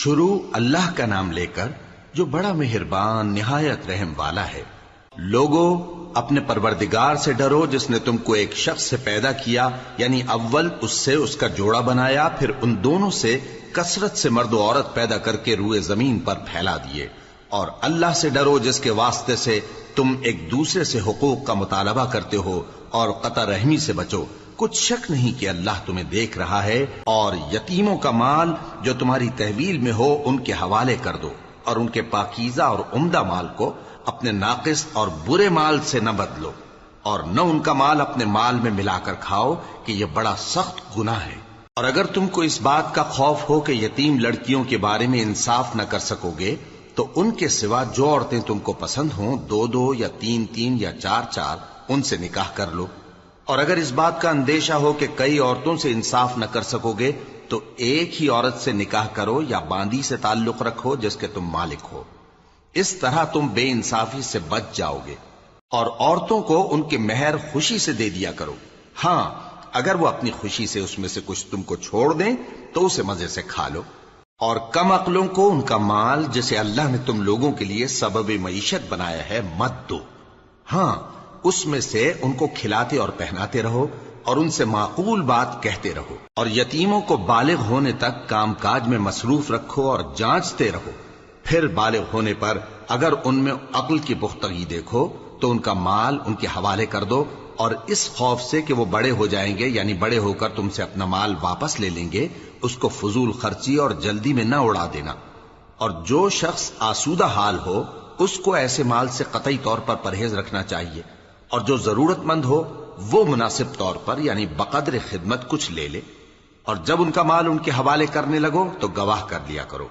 شروع اللہ کا نام لے کر جو بڑا مہربان نہایت رحم والا ہے۔ لوگو اپنے پروردگار سے ڈرو جس نے تم کو ایک شخص سے پیدا کیا، یعنی اول اس سے اس کا جوڑا بنایا، پھر ان دونوں سے کثرت سے مرد و عورت پیدا کر کے روئے زمین پر پھیلا دیے۔ اور اللہ سے ڈرو جس کے واسطے سے تم ایک دوسرے سے حقوق کا مطالبہ کرتے ہو، اور قطع رحمی سے بچو۔ کچھ شک نہیں کہ اللہ تمہیں دیکھ رہا ہے۔ اور یتیموں کا مال جو تمہاری تحویل میں ہو ان کے حوالے کر دو، اور ان کے پاکیزہ اور عمدہ مال کو اپنے ناقص اور برے مال سے نہ بدلو، اور نہ ان کا مال اپنے مال میں ملا کر کھاؤ کہ یہ بڑا سخت گناہ ہے۔ اور اگر تم کو اس بات کا خوف ہو کہ یتیم لڑکیوں کے بارے میں انصاف نہ کر سکو گے تو ان کے سوا جو عورتیں تم کو پسند ہوں، دو دو یا تین تین یا چار چار، ان سے نکاح کر لو۔ اور اگر اس بات کا اندیشہ ہو کہ کئی عورتوں سے انصاف نہ کر سکو گے تو ایک ہی عورت سے نکاح کرو یا باندی سے تعلق رکھو جس کے تم مالک ہو۔ اس طرح تم بے انصافی سے بچ جاؤ گے۔ اور عورتوں کو ان کے مہر خوشی سے دے دیا کرو۔ ہاں، اگر وہ اپنی خوشی سے اس میں سے کچھ تم کو چھوڑ دیں تو اسے مزے سے کھا لو۔ اور کم عقلوں کو ان کا مال جسے اللہ نے تم لوگوں کے لیے سبب معیشت بنایا ہے مت دو۔ ہاں، اس میں سے ان کو کھلاتے اور پہناتے رہو اور ان سے معقول بات کہتے رہو۔ اور یتیموں کو بالغ ہونے تک کام کاج میں مصروف رکھو اور جانچتے رہو۔ پھر بالغ ہونے پر اگر ان میں عقل کی پختگی دیکھو تو ان کا مال ان کے حوالے کر دو، اور اس خوف سے کہ وہ بڑے ہو جائیں گے، یعنی بڑے ہو کر تم سے اپنا مال واپس لے لیں گے، اس کو فضول خرچی اور جلدی میں نہ اڑا دینا۔ اور جو شخص آسودہ حال ہو اس کو ایسے مال سے قطعی طور پر پرہیز رکھنا چاہیے، اور جو ضرورت مند ہو وہ مناسب طور پر یعنی بقدر خدمت کچھ لے لے۔ اور جب ان کا مال ان کے حوالے کرنے لگو تو گواہ کر لیا کرو،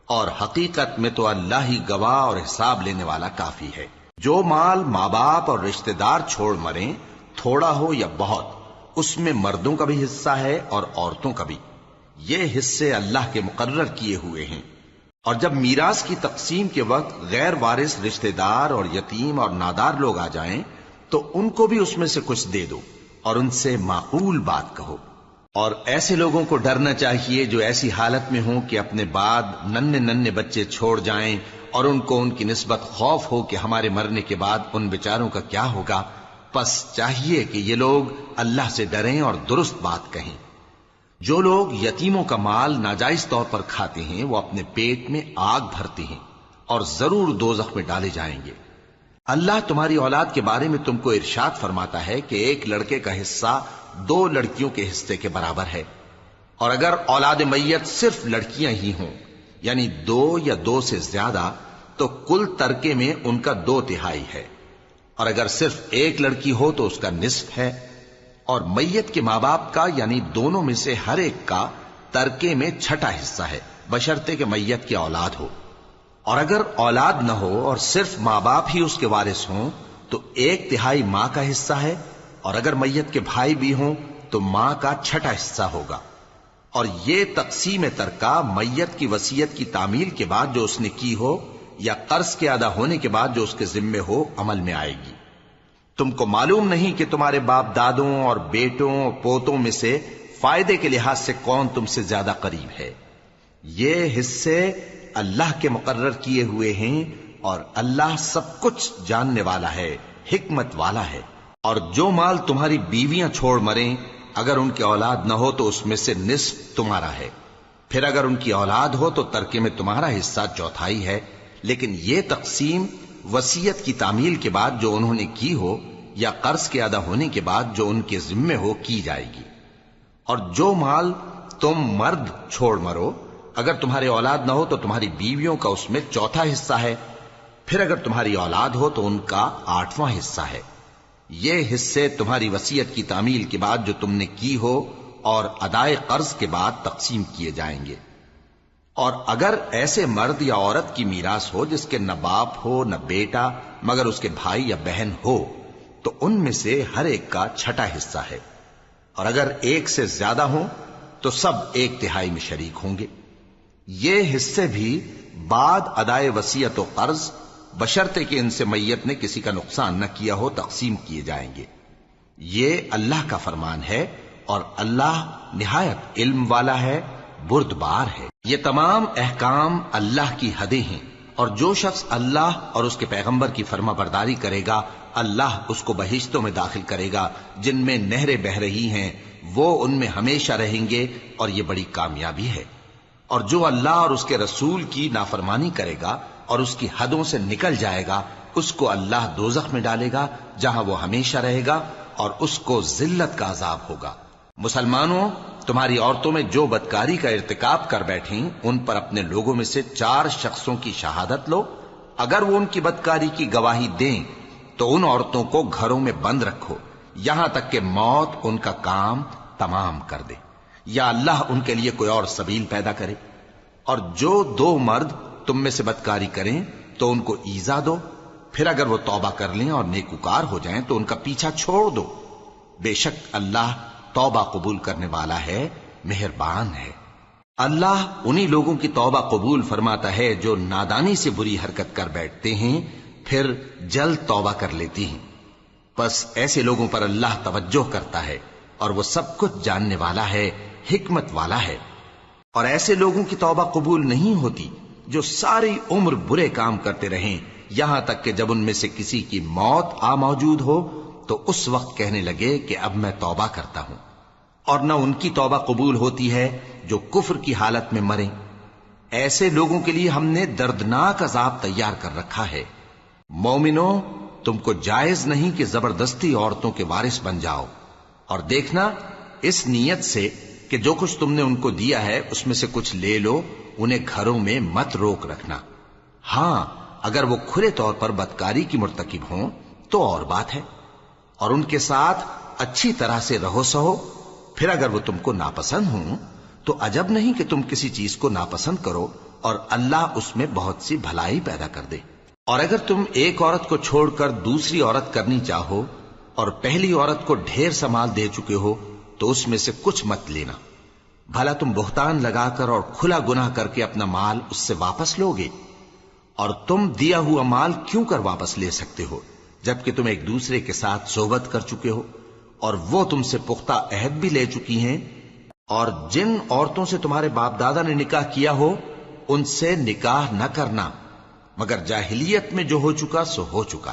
اور حقیقت میں تو اللہ ہی گواہ اور حساب لینے والا کافی ہے۔ جو مال ماں باپ اور رشتہ دار چھوڑ مریں، تھوڑا ہو یا بہت، اس میں مردوں کا بھی حصہ ہے اور عورتوں کا بھی۔ یہ حصے اللہ کے مقرر کیے ہوئے ہیں۔ اور جب میراث کی تقسیم کے وقت غیر وارث رشتہ دار اور یتیم اور نادار لوگ آ جائیں تو ان کو بھی اس میں سے کچھ دے دو، اور ان سے معقول بات کہو۔ اور ایسے لوگوں کو ڈرنا چاہیے جو ایسی حالت میں ہوں کہ اپنے بعد ننھے ننھے بچے چھوڑ جائیں، اور ان کو ان کی نسبت خوف ہو کہ ہمارے مرنے کے بعد ان بیچاروں کا کیا ہوگا۔ پس چاہیے کہ یہ لوگ اللہ سے ڈریں اور درست بات کہیں۔ جو لوگ یتیموں کا مال ناجائز طور پر کھاتے ہیں وہ اپنے پیٹ میں آگ بھرتے ہیں اور ضرور دوزخ میں ڈالے جائیں گے۔ اللہ تمہاری اولاد کے بارے میں تم کو ارشاد فرماتا ہے کہ ایک لڑکے کا حصہ دو لڑکیوں کے حصے کے برابر ہے، اور اگر اولاد میت صرف لڑکیاں ہی ہوں یعنی دو یا دو سے زیادہ تو کل ترکے میں ان کا 2/3 ہے، اور اگر صرف ایک لڑکی ہو تو اس کا نصف ہے۔ اور میت کے ماں باپ کا یعنی دونوں میں سے ہر ایک کا ترکے میں 6واں حصہ ہے، بشرطے کہ میت کی اولاد ہو۔ اور اگر اولاد نہ ہو اور صرف ماں باپ ہی اس کے وارث ہوں تو 1/3 ماں کا حصہ ہے، اور اگر میت کے بھائی بھی ہوں تو ماں کا 6واں حصہ ہوگا۔ اور یہ تقسیم ترکہ میت کی وصیت کی تعمیل کے بعد جو اس نے کی ہو یا قرض کے ادا ہونے کے بعد جو اس کے ذمے ہو عمل میں آئے گی۔ تم کو معلوم نہیں کہ تمہارے باپ دادوں اور بیٹوں اور پوتوں میں سے فائدے کے لحاظ سے کون تم سے زیادہ قریب ہے۔ یہ حصے اللہ کے مقرر کیے ہوئے ہیں، اور اللہ سب کچھ جاننے والا ہے، حکمت والا ہے۔ اور جو مال تمہاری بیویاں چھوڑ مریں اگر ان کی اولاد نہ ہو تو اس میں سے نصف تمہارا ہے، پھر اگر ان کی اولاد ہو تو ترکے میں تمہارا حصہ 1/4 ہے، لیکن یہ تقسیم وصیت کی تعمیل کے بعد جو انہوں نے کی ہو یا قرض کے ادا ہونے کے بعد جو ان کے ذمے ہو کی جائے گی۔ اور جو مال تم مرد چھوڑ مرو اگر تمہاری اولاد نہ ہو تو تمہاری بیویوں کا اس میں 1/4 حصہ ہے، پھر اگر تمہاری اولاد ہو تو ان کا 8واں حصہ ہے۔ یہ حصے تمہاری وصیت کی تعمیل کے بعد جو تم نے کی ہو اور ادائے قرض کے بعد تقسیم کیے جائیں گے۔ اور اگر ایسے مرد یا عورت کی میراث ہو جس کے نہ باپ ہو نہ بیٹا مگر اس کے بھائی یا بہن ہو تو ان میں سے ہر ایک کا 6واں حصہ ہے، اور اگر ایک سے زیادہ ہوں تو سب 1/3 میں شریک ہوں گے۔ یہ حصے بھی بعد ادائے وصیت و قرض بشرطے کہ ان سے میت نے کسی کا نقصان نہ کیا ہو تقسیم کیے جائیں گے۔ یہ اللہ کا فرمان ہے، اور اللہ نہایت علم والا ہے بردبار ہے۔ یہ تمام احکام اللہ کی حدیں ہیں، اور جو شخص اللہ اور اس کے پیغمبر کی فرما برداری کرے گا اللہ اس کو بہشتوں میں داخل کرے گا جن میں نہریں بہ رہی ہیں، وہ ان میں ہمیشہ رہیں گے، اور یہ بڑی کامیابی ہے۔ اور جو اللہ اور اس کے رسول کی نافرمانی کرے گا اور اس کی حدوں سے نکل جائے گا اس کو اللہ دوزخ میں ڈالے گا جہاں وہ ہمیشہ رہے گا، اور اس کو ذلت کا عذاب ہوگا۔ مسلمانوں، تمہاری عورتوں میں جو بدکاری کا ارتکاب کر بیٹھیں ان پر اپنے لوگوں میں سے 4 شخصوں کی شہادت لو۔ اگر وہ ان کی بدکاری کی گواہی دیں تو ان عورتوں کو گھروں میں بند رکھو یہاں تک کہ موت ان کا کام تمام کر دے، یا اللہ ان کے لیے کوئی اور سبیل پیدا کرے۔ اور جو 2 مرد تم میں سے بدکاری کریں تو ان کو ایذا دو، پھر اگر وہ توبہ کر لیں اور نیکوکار ہو جائیں تو ان کا پیچھا چھوڑ دو۔ بے شک اللہ توبہ قبول کرنے والا ہے، مہربان ہے۔ اللہ انہی لوگوں کی توبہ قبول فرماتا ہے جو نادانی سے بری حرکت کر بیٹھتے ہیں پھر جلد توبہ کر لیتی ہیں، بس ایسے لوگوں پر اللہ توجہ کرتا ہے اور وہ سب کچھ جاننے والا ہے، حکمت والا ہے۔ اور ایسے لوگوں کی توبہ قبول نہیں ہوتی جو ساری عمر برے کام کرتے رہیں یہاں تک کہ جب ان میں سے کسی کی موت آ موجود ہو تو اس وقت کہنے لگے کہ اب میں توبہ کرتا ہوں۔ اور نہ ان کی توبہ قبول ہوتی ہے جو کفر کی حالت میں مریں۔ ایسے لوگوں کے لیے ہم نے دردناک عذاب تیار کر رکھا ہے۔ مومنوں، تم کو جائز نہیں کہ زبردستی عورتوں کے وارث بن جاؤ، اور دیکھنا اس نیت سے کہ جو کچھ تم نے ان کو دیا ہے اس میں سے کچھ لے لو، انہیں گھروں میں مت روک رکھنا۔ ہاں، اگر وہ کھلے طور پر بدکاری کی مرتکب ہوں تو اور بات ہے، اور ان کے ساتھ اچھی طرح سے رہو سہو۔ پھر اگر وہ تم کو ناپسند ہوں تو عجب نہیں کہ تم کسی چیز کو ناپسند کرو اور اللہ اس میں بہت سی بھلائی پیدا کر دے۔ اور اگر تم ایک عورت کو چھوڑ کر دوسری عورت کرنی چاہو اور پہلی عورت کو ڈھیر سا مال دے چکے ہو تو اس میں سے کچھ مت لینا، بھلا تم بہتان لگا کر اور کھلا گناہ کر کے اپنا مال اس سے واپس لوگے؟ اور تم دیا ہوا مال کیوں کر واپس لے سکتے ہو جبکہ تم ایک دوسرے کے ساتھ صحبت کر چکے ہو اور وہ تم سے پختہ عہد بھی لے چکی ہیں؟ اور جن عورتوں سے تمہارے باپ دادا نے نکاح کیا ہو ان سے نکاح نہ کرنا مگر جاہلیت میں جو ہو چکا سو ہو چکا۔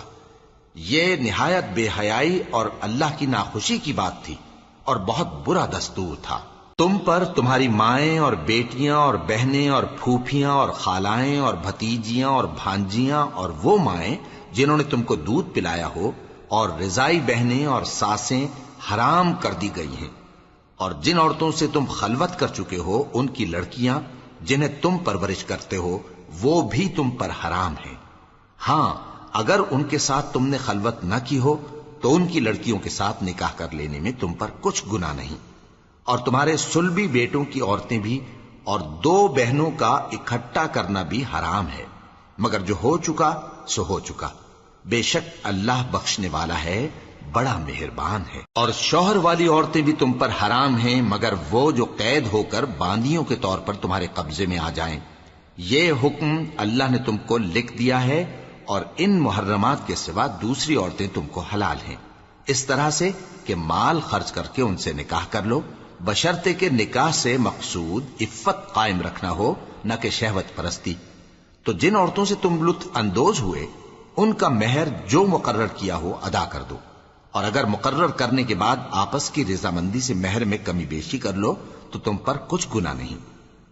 یہ نہایت بے حیائی اور اللہ کی ناخوشی کی بات تھی اور بہت برا دستور تھا۔ تم پر تمہاری مائیں اور بیٹیاں اور بہنیں اور پھوپھیاں اور خالائیں اور بھتیجیاں اور بھانجیاں اور وہ مائیں جنہوں نے تم کو دودھ پلایا ہو اور رضائی بہنیں اور ساسیں حرام کر دی گئی ہیں، اور جن عورتوں سے تم خلوت کر چکے ہو ان کی لڑکیاں جنہیں تم پرورش کرتے ہو وہ بھی تم پر حرام ہیں۔ ہاں، اگر ان کے ساتھ تم نے خلوت نہ کی ہو تو ان کی لڑکیوں کے ساتھ نکاح کر لینے میں تم پر کچھ گناہ نہیں۔ اور تمہارے صلبی بیٹوں کی عورتیں بھی اور 2 بہنوں کا اکٹھا کرنا بھی حرام ہے، مگر جو ہو چکا سو ہو چکا۔ بے شک اللہ بخشنے والا ہے، بڑا مہربان ہے۔ اور شوہر والی عورتیں بھی تم پر حرام ہیں مگر وہ جو قید ہو کر باندیوں کے طور پر تمہارے قبضے میں آ جائیں۔ یہ حکم اللہ نے تم کو لکھ دیا ہے، اور ان محرمات کے سوا دوسری عورتیں تم کو حلال ہیں، اس طرح سے کہ مال خرچ کر کے ان سے نکاح کر لو، بشرطے کہ نکاح سے مقصود عفت قائم رکھنا ہو نہ کہ شہوت پرستی۔ تو جن عورتوں سے تم لطف اندوز ہوئے ان کا مہر جو مقرر کیا ہو ادا کر دو، اور اگر مقرر کرنے کے بعد آپس کی رضامندی سے مہر میں کمی بیشی کر لو تو تم پر کچھ گناہ نہیں۔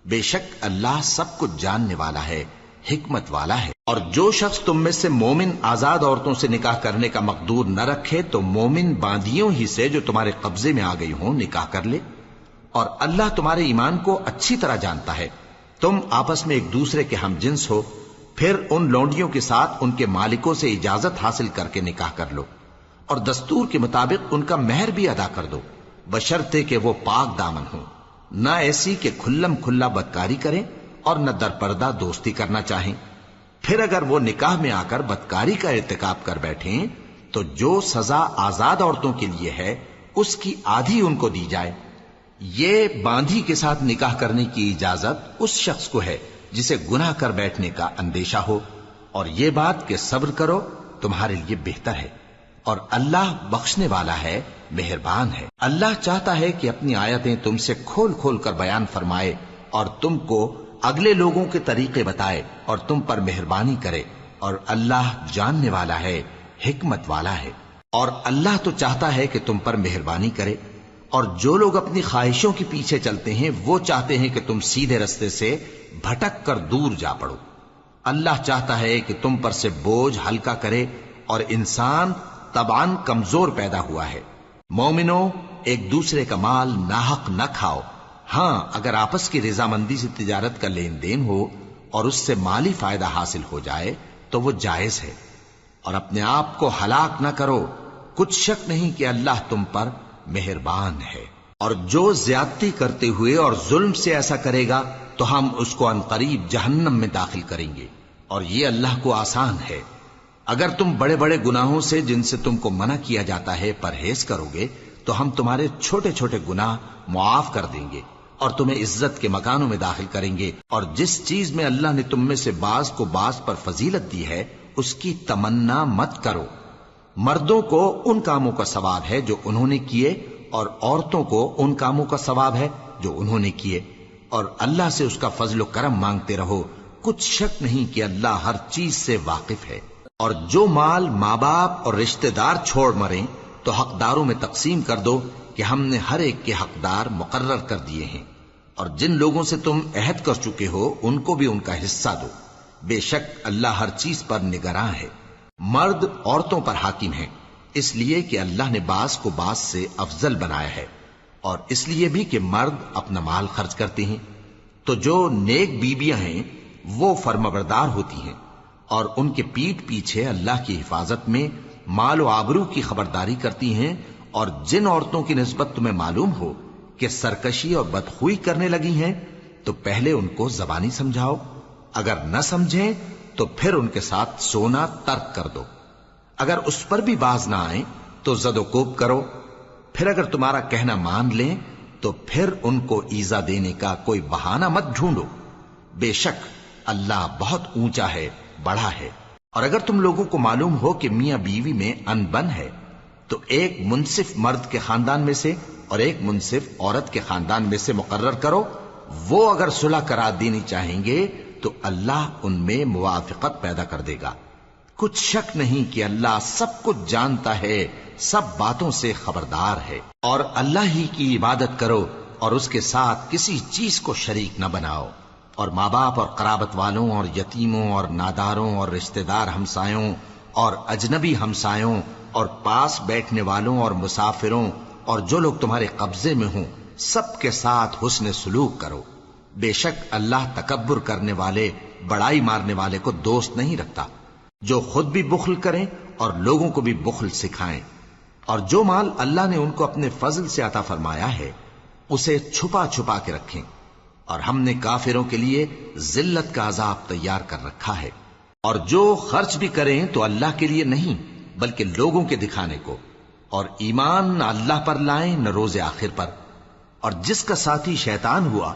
بے شک اللہ سب کچھ جاننے والا ہے، حکمت والا ہے۔ اور جو شخص تم میں سے مومن آزاد عورتوں سے نکاح کرنے کا مقدور نہ رکھے تو مومن باندیوں ہی سے جو تمہارے قبضے میں آ گئی ہوں نکاح کر لے، اور اللہ تمہارے ایمان کو اچھی طرح جانتا ہے۔ تم آپس میں ایک دوسرے کے ہم جنس ہو، پھر ان لونڈیوں کے ساتھ ان کے مالکوں سے اجازت حاصل کر کے نکاح کر لو، اور دستور کے مطابق ان کا مہر بھی ادا کر دو، بشرطے کہ وہ پاک دامن ہوں، نہ ایسی کہ کھلم کھلا بدکاری کریں اور نہ درپردہ دوستی کرنا چاہیں۔ پھر اگر وہ نکاح میں آ کر بدکاری کا ارتکاب کر بیٹھیں تو جو سزا آزاد عورتوں کے لیے ہے اس کی آدھی ان کو دی جائے۔ یہ باندھی کے ساتھ نکاح کرنے کی اجازت اس شخص کو ہے جسے گناہ کر بیٹھنے کا اندیشہ ہو، اور یہ بات کہ صبر کرو تمہارے لیے بہتر ہے، اور اللہ بخشنے والا ہے، مہربان ہے۔ اللہ چاہتا ہے کہ اپنی آیتیں تم سے کھول کھول کر بیان فرمائے اور تم کو اگلے لوگوں کے طریقے بتائے اور تم پر مہربانی کرے، اور اللہ جاننے والا ہے، حکمت والا ہے۔ اور اللہ تو چاہتا ہے کہ تم پر مہربانی کرے، اور جو لوگ اپنی خواہشوں کے پیچھے چلتے ہیں وہ چاہتے ہیں کہ تم سیدھے رستے سے بھٹک کر دور جا پڑو۔ اللہ چاہتا ہے کہ تم پر سے بوجھ ہلکا کرے، اور انسان طبعاً کمزور پیدا ہوا ہے۔ مومنو، ایک دوسرے کا مال ناحق نہ کھاؤ۔ ہاں، اگر آپس کی رضامندی سے تجارت کا لین دین ہو اور اس سے مالی فائدہ حاصل ہو جائے تو وہ جائز ہے، اور اپنے آپ کو ہلاک نہ کرو، کچھ شک نہیں کہ اللہ تم پر مہربان ہے۔ اور جو زیادتی کرتے ہوئے اور ظلم سے ایسا کرے گا تو ہم اس کو عنقریب جہنم میں داخل کریں گے، اور یہ اللہ کو آسان ہے۔ اگر تم بڑے بڑے گناہوں سے جن سے تم کو منع کیا جاتا ہے پرہیز کرو گے تو ہم تمہارے چھوٹے چھوٹے گناہ معاف کر دیں گے اور تمہیں عزت کے مکانوں میں داخل کریں گے۔ اور جس چیز میں اللہ نے تم میں سے بعض کو بعض پر فضیلت دی ہے اس کی تمنا مت کرو۔ مردوں کو ان کاموں کا ثواب ہے جو انہوں نے کیے، اور عورتوں کو ان کاموں کا ثواب ہے جو انہوں نے کیے، اور اللہ سے اس کا فضل و کرم مانگتے رہو، کچھ شک نہیں کہ اللہ ہر چیز سے واقف ہے۔ اور جو مال ماں باپ اور رشتہ دار چھوڑ مریں تو حقداروں میں تقسیم کر دو کہ ہم نے ہر ایک کے حقدار مقرر کر دیے ہیں، اور جن لوگوں سے تم عہد کر چکے ہو ان کو بھی ان کا حصہ دو، بے شک اللہ ہر چیز پر نگراں ہے۔ مرد عورتوں پر حاکم ہیں، اس لیے کہ اللہ نے بعض کو بعض سے افضل بنایا ہے، اور اس لیے بھی کہ مرد اپنا مال خرچ کرتے ہیں۔ تو جو نیک بیویاں ہیں وہ فرمانبردار ہوتی ہیں، اور ان کے پیٹھ پیچھے اللہ کی حفاظت میں مال و آبرو کی خبرداری کرتی ہیں۔ اور جن عورتوں کی نسبت تمہیں معلوم ہو کہ سرکشی اور بدخوئی کرنے لگی ہیں تو پہلے ان کو زبانی سمجھاؤ، اگر نہ سمجھیں تو پھر ان کے ساتھ سونا ترک کر دو۔ اگر اس پر بھی باز نہ آئیں تو زد و کوب کرو، پھر اگر تمہارا کہنا مان لیں تو پھر ان کو ایذا دینے کا کوئی بہانہ مت ڈھونڈو، بے شک اللہ بہت اونچا ہے، بڑا ہے۔ اور اگر تم لوگوں کو معلوم ہو کہ میاں بیوی میں انبن ہے تو ایک منصف مرد کے خاندان میں سے اور ایک منصف عورت کے خاندان میں سے مقرر کرو، وہ اگر صلح کرا دینی چاہیں گے تو اللہ ان میں موافقت پیدا کر دے گا۔ کچھ شک نہیں کہ اللہ سب کچھ جانتا ہے، سب باتوں سے خبردار ہے۔ اور اللہ ہی کی عبادت کرو اور اس کے ساتھ کسی چیز کو شریک نہ بناؤ، اور ماں باپ اور قرابت والوں اور یتیموں اور ناداروں اور رشتہ دار ہمسایوں اور اجنبی ہمسایوں اور پاس بیٹھنے والوں اور مسافروں اور جو لوگ تمہارے قبضے میں ہوں سب کے ساتھ حسن سلوک کرو، بے شک اللہ تکبر کرنے والے، بڑائی مارنے والے کو دوست نہیں رکھتا۔ جو خود بھی بخل کریں اور لوگوں کو بھی بخل سکھائیں، اور جو مال اللہ نے ان کو اپنے فضل سے عطا فرمایا ہے اسے چھپا چھپا کے رکھیں، اور ہم نے کافروں کے لیے ذلت کا عذاب تیار کر رکھا ہے۔ اور جو خرچ بھی کریں تو اللہ کے لیے نہیں بلکہ لوگوں کے دکھانے کو، اور ایمان نہ اللہ پر لائیں نہ روز آخر پر۔ اور جس کا ساتھی شیطان ہوا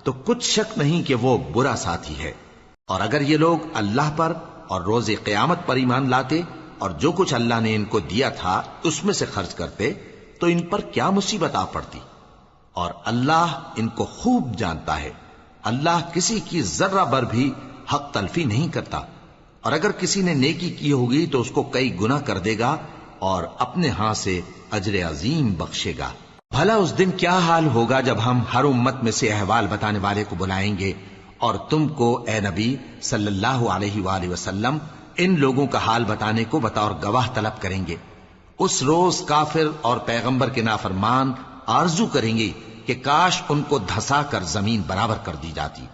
تو کچھ شک نہیں کہ وہ برا ساتھی ہے۔ اور اگر یہ لوگ اللہ پر اور روز قیامت پر ایمان لاتے اور جو کچھ اللہ نے ان کو دیا تھا اس میں سے خرچ کرتے تو ان پر کیا مصیبت آ پڑتی، اور اللہ ان کو خوب جانتا ہے۔ اللہ کسی کی ذرہ بر بھی حق تلفی نہیں کرتا، اور اگر کسی نے نیکی کی ہوگی تو اس کو کئی گنا کر دے گا اور اپنے ہاں سے اجر عظیم بخشے گا۔ بھلا اس دن کیا حال ہوگا جب ہم ہر امت میں سے احوال بتانے والے کو بلائیں گے اور تم کو اے نبی صلی اللہ علیہ وآلہ وسلم ان لوگوں کا حال بتانے کو بطور گواہ طلب کریں گے۔ اس روز کافر اور پیغمبر کے نافرمان آرزو کریں گے کہ کاش ان کو دھسا کر زمین برابر کر دی جاتی،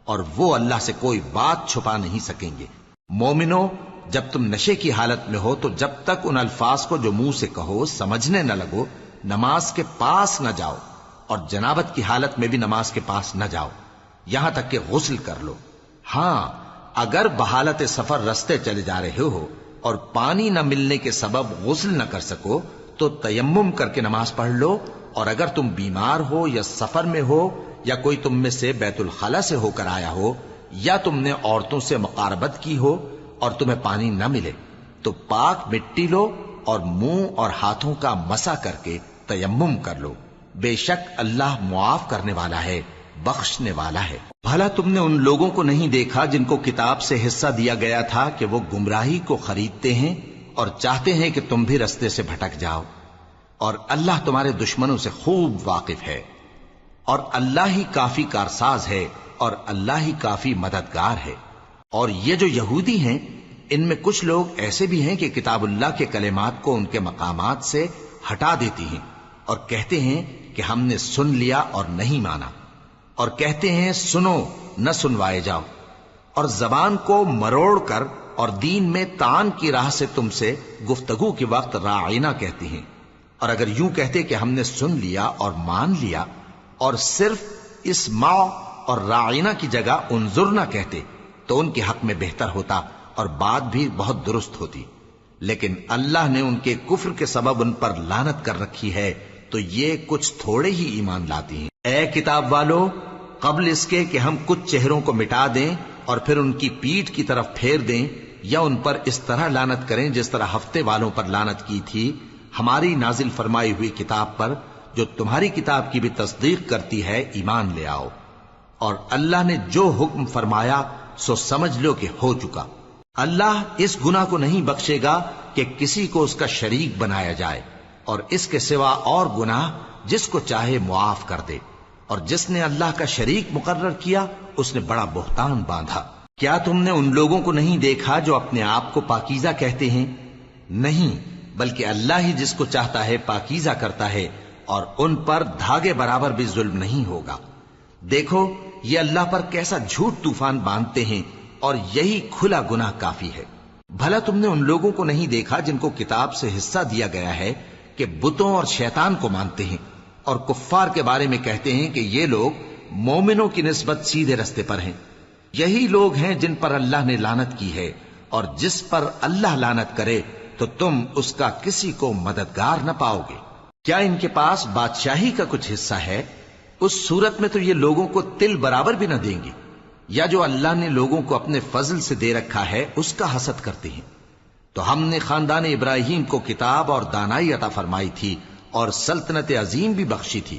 اور وہ اللہ سے کوئی بات چھپا نہیں سکیں گے۔ مومنو، جب تم نشے کی حالت میں ہو تو جب تک ان الفاظ کو جو منہ سے کہو سمجھنے نہ لگو نماز کے پاس نہ جاؤ، اور جنابت کی حالت میں بھی نماز کے پاس نہ جاؤ یہاں تک کہ غسل کر لو۔ ہاں، اگر بحالت سفر رستے چلے جا رہے ہو اور پانی نہ ملنے کے سبب غسل نہ کر سکو تو تیمم کر کے نماز پڑھ لو، اور اگر تم بیمار ہو یا سفر میں ہو یا کوئی تم میں سے بیت الخلا سے ہو کر آیا ہو یا تم نے عورتوں سے مقاربت کی ہو اور تمہیں پانی نہ ملے تو پاک مٹی لو اور منہ اور ہاتھوں کا مسح کر کے تیمم کر لو، بے شک اللہ معاف کرنے والا ہے، بخشنے والا ہے۔ بھلا تم نے ان لوگوں کو نہیں دیکھا جن کو کتاب سے حصہ دیا گیا تھا کہ وہ گمراہی کو خریدتے ہیں اور چاہتے ہیں کہ تم بھی رستے سے بھٹک جاؤ، اور اللہ تمہارے دشمنوں سے خوب واقف ہے، اور اللہ ہی کافی کارساز ہے، اور اللہ ہی کافی مددگار ہے۔ اور یہ جو یہودی ہیں، ان میں کچھ لوگ ایسے بھی ہیں کہ کتاب اللہ کے کلمات کو ان کے مقامات سے ہٹا دیتی ہیں اور کہتے ہیں کہ ہم نے سن لیا اور نہیں مانا، اور کہتے ہیں سنو نہ سنوائے جاؤ، اور زبان کو مروڑ کر اور دین میں طعن کی راہ سے تم سے گفتگو کے وقت راعینا کہتی ہیں۔ اور اگر یوں کہتے کہ ہم نے سن لیا اور مان لیا، اور صرف اسمع اور راعینا کی جگہ انظرنا کہتے، تو ان کے حق میں بہتر ہوتا اور بات بھی بہت درست ہوتی۔ لیکن اللہ نے ان کے کفر کے سبب ان پر لعنت کر رکھی ہے، تو یہ کچھ تھوڑے ہی ایمان لاتی ہیں۔ اے کتاب والو، قبل اس کے کہ ہم کچھ چہروں کو مٹا دیں اور پھر ان کی پیٹھ کی طرف پھیر دیں یا ان پر اس طرح لعنت کریں جس طرح ہفتے والوں پر لعنت کی تھی، ہماری نازل فرمائی ہوئی کتاب پر جو تمہاری کتاب کی بھی تصدیق کرتی ہے ایمان لے آؤ، اور اللہ نے جو حکم فرمایا سو سمجھ لو کہ ہو چکا۔ اللہ اس گناہ کو نہیں بخشے گا کہ کسی کو اس کا شریک بنایا جائے، اور اس کے سوا اور گناہ جس کو چاہے معاف کر دے، اور جس نے اللہ کا شریک مقرر کیا اس نے بڑا بہتان باندھا۔ کیا تم نے ان لوگوں کو نہیں دیکھا جو اپنے آپ کو پاکیزہ کہتے ہیں؟ نہیں، بلکہ اللہ ہی جس کو چاہتا ہے پاکیزہ کرتا ہے، اور ان پر دھاگے برابر بھی ظلم نہیں ہوگا۔ دیکھو یہ اللہ پر کیسا جھوٹ طوفان باندھتے ہیں، اور یہی کھلا گناہ کافی ہے۔ بھلا تم نے ان لوگوں کو نہیں دیکھا جن کو کتاب سے حصہ دیا گیا ہے کہ بتوں اور شیطان کو مانتے ہیں، اور کفار کے بارے میں کہتے ہیں کہ یہ لوگ مومنوں کی نسبت سیدھے رستے پر ہیں۔ یہی لوگ ہیں جن پر اللہ نے لعنت کی ہے، اور جس پر اللہ لعنت کرے تو تم اس کا کسی کو مددگار نہ پاؤ گے۔ کیا ان کے پاس بادشاہی کا کچھ حصہ ہے؟ اس صورت میں تو یہ لوگوں کو تل برابر بھی نہ دیں گے، یا جو اللہ نے لوگوں کو اپنے فضل سے دے رکھا ہے اس کا حسد کرتے ہیں۔ تو ہم نے خاندان ابراہیم کو کتاب اور دانائی عطا فرمائی تھی اور سلطنت عظیم بھی بخشی تھی۔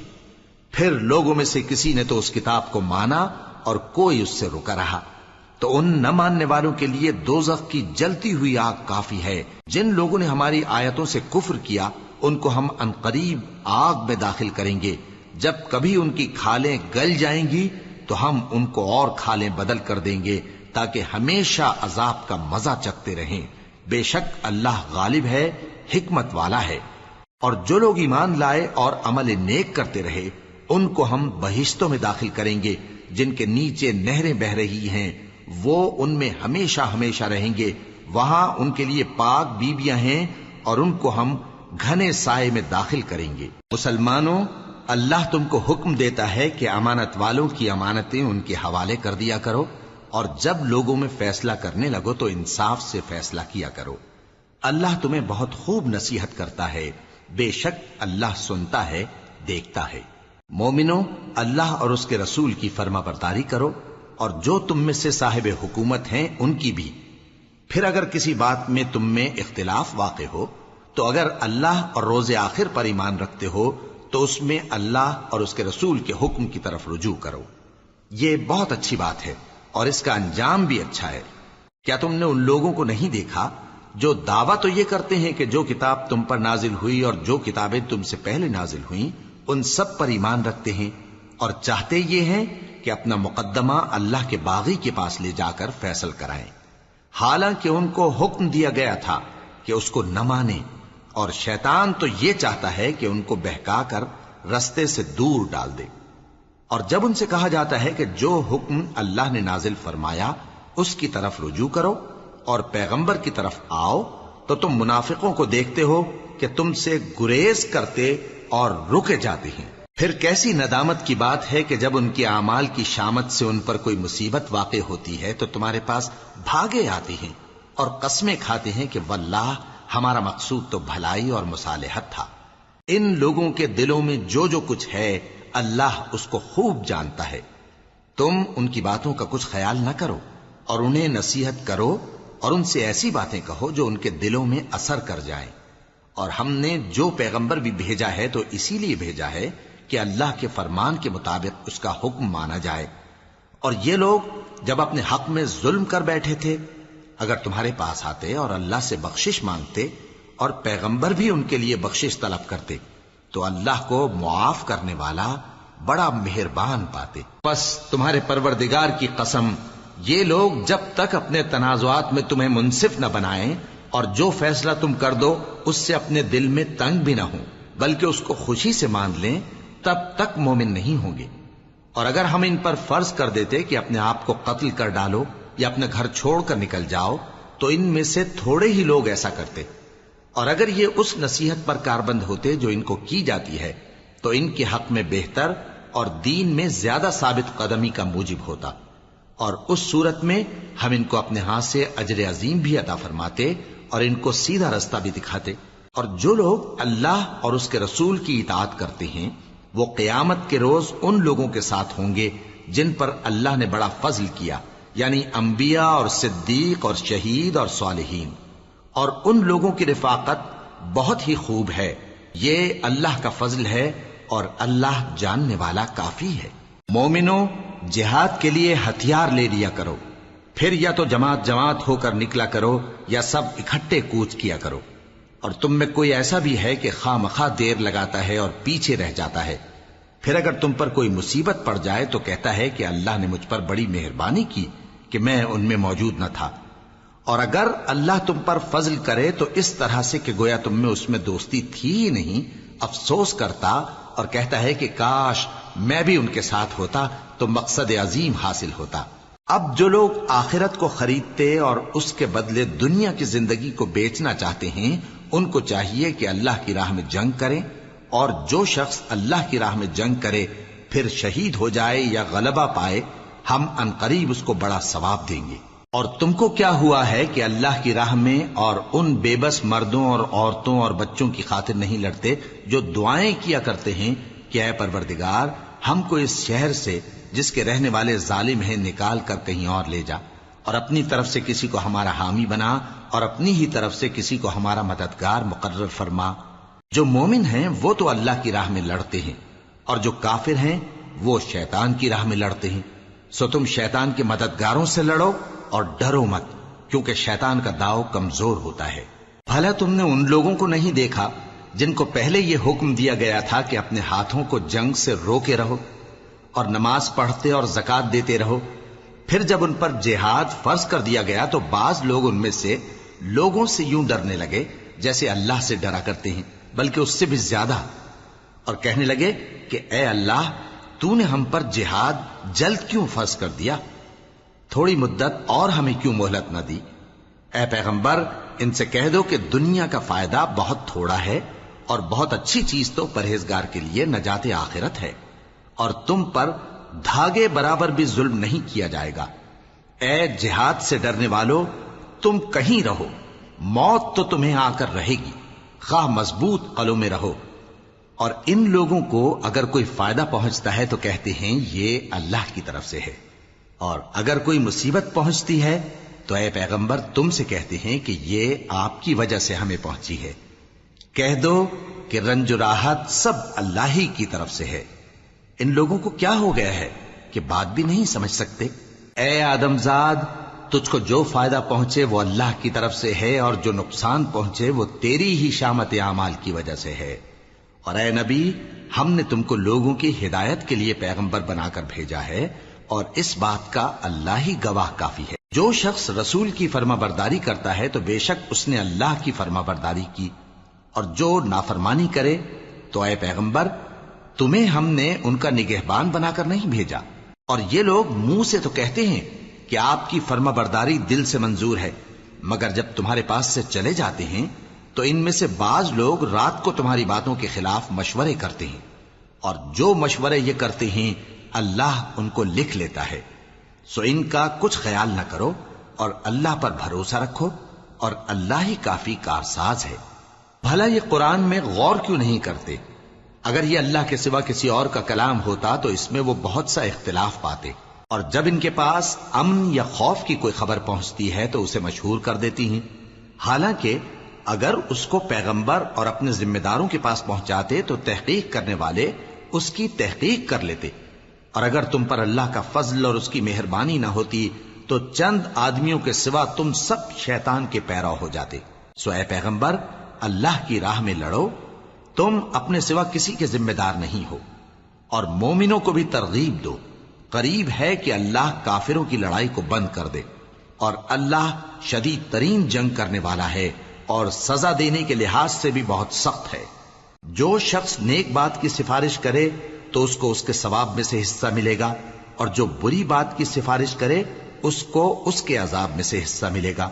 پھر لوگوں میں سے کسی نے تو اس کتاب کو مانا اور کوئی اس سے رکا رہا، تو ان نہ ماننے والوں کے لیے دوزخ کی جلتی ہوئی آگ کافی ہے۔ جن لوگوں نے ہماری آیتوں سے کفر کیا ان کو ہم عنقریب آگ میں داخل کریں گے۔ جب کبھی ان کی کھالیں گل جائیں گی تو ہم ان کو اور کھالیں بدل کر دیں گے تاکہ ہمیشہ عذاب کا مزہ چکھتے رہیں۔ بے شک اللہ غالب ہے، حکمت والا ہے۔ اور جو لوگ ایمان لائے اور عمل نیک کرتے رہے ان کو ہم بہشتوں میں داخل کریں گے جن کے نیچے نہریں بہ رہی ہیں، وہ ان میں ہمیشہ ہمیشہ رہیں گے۔ وہاں ان کے لیے پاک بیویاں ہیں اور ان کو ہم گھنے سائے میں داخل کریں گے۔ مسلمانوں، اللہ تم کو حکم دیتا ہے کہ امانت والوں کی امانتیں ان کے حوالے کر دیا کرو، اور جب لوگوں میں فیصلہ کرنے لگو تو انصاف سے فیصلہ کیا کرو۔ اللہ تمہیں بہت خوب نصیحت کرتا ہے، بے شک اللہ سنتا ہے، دیکھتا ہے۔ مومنو، اللہ اور اس کے رسول کی فرما برداری کرو، اور جو تم میں سے صاحب حکومت ہیں ان کی بھی۔ پھر اگر کسی بات میں تم میں اختلاف واقع ہو تو اگر اللہ اور روز آخر پر ایمان رکھتے ہو تو اس میں اللہ اور اس کے رسول کے حکم کی طرف رجوع کرو۔ یہ بہت اچھی بات ہے اور اس کا انجام بھی اچھا ہے۔ کیا تم نے ان لوگوں کو نہیں دیکھا جو دعویٰ تو یہ کرتے ہیں کہ جو کتاب تم پر نازل ہوئی اور جو کتابیں تم سے پہلے نازل ہوئیں ان سب پر ایمان رکھتے ہیں، اور چاہتے یہ ہیں کہ اپنا مقدمہ اللہ کے باغی کے پاس لے جا کر فیصل کرائیں، حالانکہ ان کو حکم دیا گیا تھا کہ اس کو نہ مانیں، اور شیطان تو یہ چاہتا ہے کہ ان کو بہکا کر رستے سے دور ڈال دے۔ اور جب ان سے کہا جاتا ہے کہ جو حکم اللہ نے نازل فرمایا اس کی طرف رجوع کرو اور پیغمبر کی طرف آؤ، تو تم منافقوں کو دیکھتے ہو کہ تم سے گریز کرتے اور رکے جاتے ہیں۔ پھر کیسی ندامت کی بات ہے کہ جب ان کے اعمال کی شامت سے ان پر کوئی مصیبت واقع ہوتی ہے تو تمہارے پاس بھاگے آتے ہیں اور قسمیں کھاتے ہیں کہ واللہ ہمارا مقصود تو بھلائی اور مصالحت تھا۔ ان لوگوں کے دلوں میں جو جو کچھ ہے اللہ اس کو خوب جانتا ہے۔ تم ان کی باتوں کا کچھ خیال نہ کرو اور انہیں نصیحت کرو اور ان سے ایسی باتیں کہو جو ان کے دلوں میں اثر کر جائیں۔ اور ہم نے جو پیغمبر بھی بھیجا ہے تو اسی لیے بھیجا ہے کہ اللہ کے فرمان کے مطابق اس کا حکم مانا جائے. اور یہ لوگ جب اپنے حق میں ظلم کر بیٹھے تھے، اگر تمہارے پاس آتے اور اللہ سے بخشش مانگتے اور پیغمبر بھی ان کے لیے بخشش طلب کرتے تو اللہ کو معاف کرنے والا بڑا مہربان پاتے. پس تمہارے پروردگار کی قسم، یہ لوگ جب تک اپنے تنازعات میں تمہیں منصف نہ بنائیں اور جو فیصلہ تم کر دو اس سے اپنے دل میں تنگ بھی نہ ہوں بلکہ اس کو خوشی سے مان لیں، تب تک مومن نہیں ہوں گے. اور اگر ہم ان پر فرض کر دیتے کہ اپنے آپ کو قتل کر ڈالو یا اپنے گھر چھوڑ کر نکل جاؤ تو ان میں سے تھوڑے ہی لوگ ایسا کرتے. اور اگر یہ اس نصیحت پر کاربند ہوتے جو ان کو کی جاتی ہے تو ان کے حق میں بہتر اور دین میں زیادہ ثابت قدمی کا موجب ہوتا، اور اس صورت میں ہم ان کو اپنے ہاتھ سے اجر عظیم بھی عطا فرماتے اور ان کو سیدھا رستہ بھی دکھاتے. اور جو لوگ اللہ اور اس کے رسول کی اطاعت کرتے ہیں وہ قیامت کے روز ان لوگوں کے ساتھ ہوں گے جن پر اللہ نے بڑا فضل کیا، یعنی انبیاء اور صدیق اور شہید اور صالحین. اور ان لوگوں کی رفاقت بہت ہی خوب ہے. یہ اللہ کا فضل ہے اور اللہ جاننے والا کافی ہے. مومنوں، جہاد کے لیے ہتھیار لے لیا کرو، پھر یا تو جماعت جماعت ہو کر نکلا کرو یا سب اکٹھے کوچ کیا کرو. اور تم میں کوئی ایسا بھی ہے کہ خواہ مخواہ دیر لگاتا ہے اور پیچھے رہ جاتا ہے، پھر اگر تم پر کوئی مصیبت پڑ جائے تو کہتا ہے کہ اللہ نے مجھ پر بڑی مہربانی کی کہ میں ان میں موجود نہ تھا. اور اگر اللہ تم پر فضل کرے تو اس طرح سے کہ گویا تم میں اس میں دوستی تھی ہی نہیں، افسوس کرتا اور کہتا ہے کہ کاش میں بھی ان کے ساتھ ہوتا تو مقصد عظیم حاصل ہوتا. اب جو لوگ آخرت کو خریدتے اور اس کے بدلے دنیا کی زندگی کو بیچنا چاہتے ہیں ان کو چاہیے کہ اللہ کی راہ میں جنگ کریں، اور جو شخص اللہ کی راہ میں جنگ کرے پھر شہید ہو جائے یا غلبہ پائے ہم عنقریب اس کو بڑا ثواب دیں گے. اور تم کو کیا ہوا ہے کہ اللہ کی راہ میں اور ان بے بس مردوں اور عورتوں اور بچوں کی خاطر نہیں لڑتے جو دعائیں کیا کرتے ہیں کہ اے پروردگار ہم کو اس شہر سے جس کے رہنے والے ظالم ہیں نکال کر کہیں اور لے جا، اور اپنی طرف سے کسی کو ہمارا حامی بنا اور اپنی ہی طرف سے کسی کو ہمارا مددگار مقرر فرما. جو مومن ہیں وہ تو اللہ کی راہ میں لڑتے ہیں اور جو کافر ہیں وہ شیطان کی راہ میں لڑتے ہیں. سو تم شیطان کے مددگاروں سے لڑو اور ڈرو مت، کیونکہ شیطان کا داؤ کمزور ہوتا ہے. بھلا تم نے ان لوگوں کو نہیں دیکھا جن کو پہلے یہ حکم دیا گیا تھا کہ اپنے ہاتھوں کو جنگ سے روکے رہو اور نماز پڑھتے اور زکات دیتے رہو؟ پھر جب ان پر جہاد فرض کر دیا گیا تو بعض لوگ ان میں سے لوگوں سے یوں ڈرنے لگے جیسے اللہ سے ڈرا کرتے ہیں، بلکہ اس سے بھی زیادہ، اور کہنے لگے کہ اے اللہ تو نے ہم پر جہاد جلد کیوں فرض کر دیا؟ تھوڑی مدت اور ہمیں کیوں مہلت نہ دی؟ اے پیغمبر ان سے کہہ دو کہ دنیا کا فائدہ بہت تھوڑا ہے اور بہت اچھی چیز تو پرہیزگار کے لیے نجات آخرت ہے، اور تم پر دھاگے برابر بھی ظلم نہیں کیا جائے گا. اے جہاد سے ڈرنے والو، تم کہیں رہو، موت تو تمہیں آ کر رہے گی، خواہ مضبوط قلعوں میں رہو. اور ان لوگوں کو اگر کوئی فائدہ پہنچتا ہے تو کہتے ہیں یہ اللہ کی طرف سے ہے، اور اگر کوئی مصیبت پہنچتی ہے تو اے پیغمبر تم سے کہتے ہیں کہ یہ آپ کی وجہ سے ہمیں پہنچی ہے. کہہ دو کہ رنج و راحت سب اللہ ہی کی طرف سے ہے. ان لوگوں کو کیا ہو گیا ہے کہ بات بھی نہیں سمجھ سکتے؟ اے آدمزاد، تجھ کو جو فائدہ پہنچے وہ اللہ کی طرف سے ہے اور جو نقصان پہنچے وہ تیری ہی شامت اعمال کی وجہ سے ہے. اور اے نبی، ہم نے تم کو لوگوں کی ہدایت کے لیے پیغمبر بنا کر بھیجا ہے، اور اس بات کا اللہ ہی گواہ کافی ہے. جو شخص رسول کی فرما برداری کرتا ہے تو بے شک اس نے اللہ کی فرما برداری کی، اور جو نافرمانی کرے تو اے پیغمبر تمہیں ہم نے ان کا نگہبان بنا کر نہیں بھیجا. اور یہ لوگ منہ سے تو کہتے ہیں کہ آپ کی فرما برداری دل سے منظور ہے، مگر جب تمہارے پاس سے چلے جاتے ہیں تو ان میں سے بعض لوگ رات کو تمہاری باتوں کے خلاف مشورے کرتے ہیں، اور جو مشورے یہ کرتے ہیں اللہ ان کو لکھ لیتا ہے. سو ان کا کچھ خیال نہ کرو اور اللہ پر بھروسہ رکھو، اور اللہ ہی کافی کارساز ہے. بھلا یہ قرآن میں غور کیوں نہیں کرتے؟ اگر یہ اللہ کے سوا کسی اور کا کلام ہوتا تو اس میں وہ بہت سا اختلاف پاتے. اور جب ان کے پاس امن یا خوف کی کوئی خبر پہنچتی ہے تو اسے مشہور کر دیتی ہیں، حالانکہ اگر اس کو پیغمبر اور اپنے ذمہ داروں کے پاس پہنچاتے تو تحقیق کرنے والے اس کی تحقیق کر لیتے، اور اگر تم پر اللہ کا فضل اور اس کی مہربانی نہ ہوتی تو چند آدمیوں کے سوا تم سب شیطان کے پیرو ہو جاتے۔ سو اے پیغمبر، اللہ کی راہ میں لڑو، تم اپنے سوا کسی کے ذمہ دار نہیں ہو، اور مومنوں کو بھی ترغیب دو۔ قریب ہے کہ اللہ کافروں کی لڑائی کو بند کر دے، اور اللہ شدید ترین جنگ کرنے والا ہے اور سزا دینے کے لحاظ سے بھی بہت سخت ہے۔ جو شخص نیک بات کی سفارش کرے تو اس کو اس کے ثواب میں سے حصہ ملے گا، اور جو بری بات کی سفارش کرے اس کو اس کے عذاب میں سے حصہ ملے گا،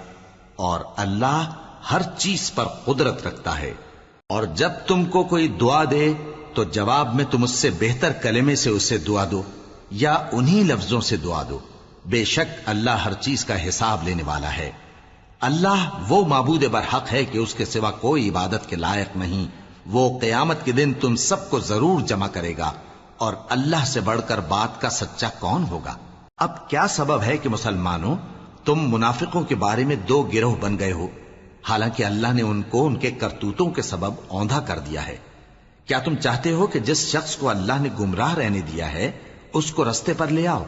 اور اللہ ہر چیز پر قدرت رکھتا ہے۔ اور جب تم کو کوئی دعا دے تو جواب میں تم اس سے بہتر کلمے سے اسے دعا دو یا انہی لفظوں سے دعا دو، بے شک اللہ ہر چیز کا حساب لینے والا ہے۔ اللہ وہ معبود برحق ہے کہ اس کے سوا کوئی عبادت کے لائق نہیں۔ وہ قیامت کے دن تم سب کو ضرور جمع کرے گا، اور اللہ سے بڑھ کر بات کا سچا کون ہوگا؟ اب کیا سبب ہے کہ مسلمانوں تم منافقوں کے بارے میں دو گروہ بن گئے ہو، حالانکہ اللہ نے ان کو ان کے کرتوتوں کے سبب اوندھا کر دیا ہے؟ کیا تم چاہتے ہو کہ جس شخص کو اللہ نے گمراہ رہنے دیا ہے اس کو رستے پر لے آؤ،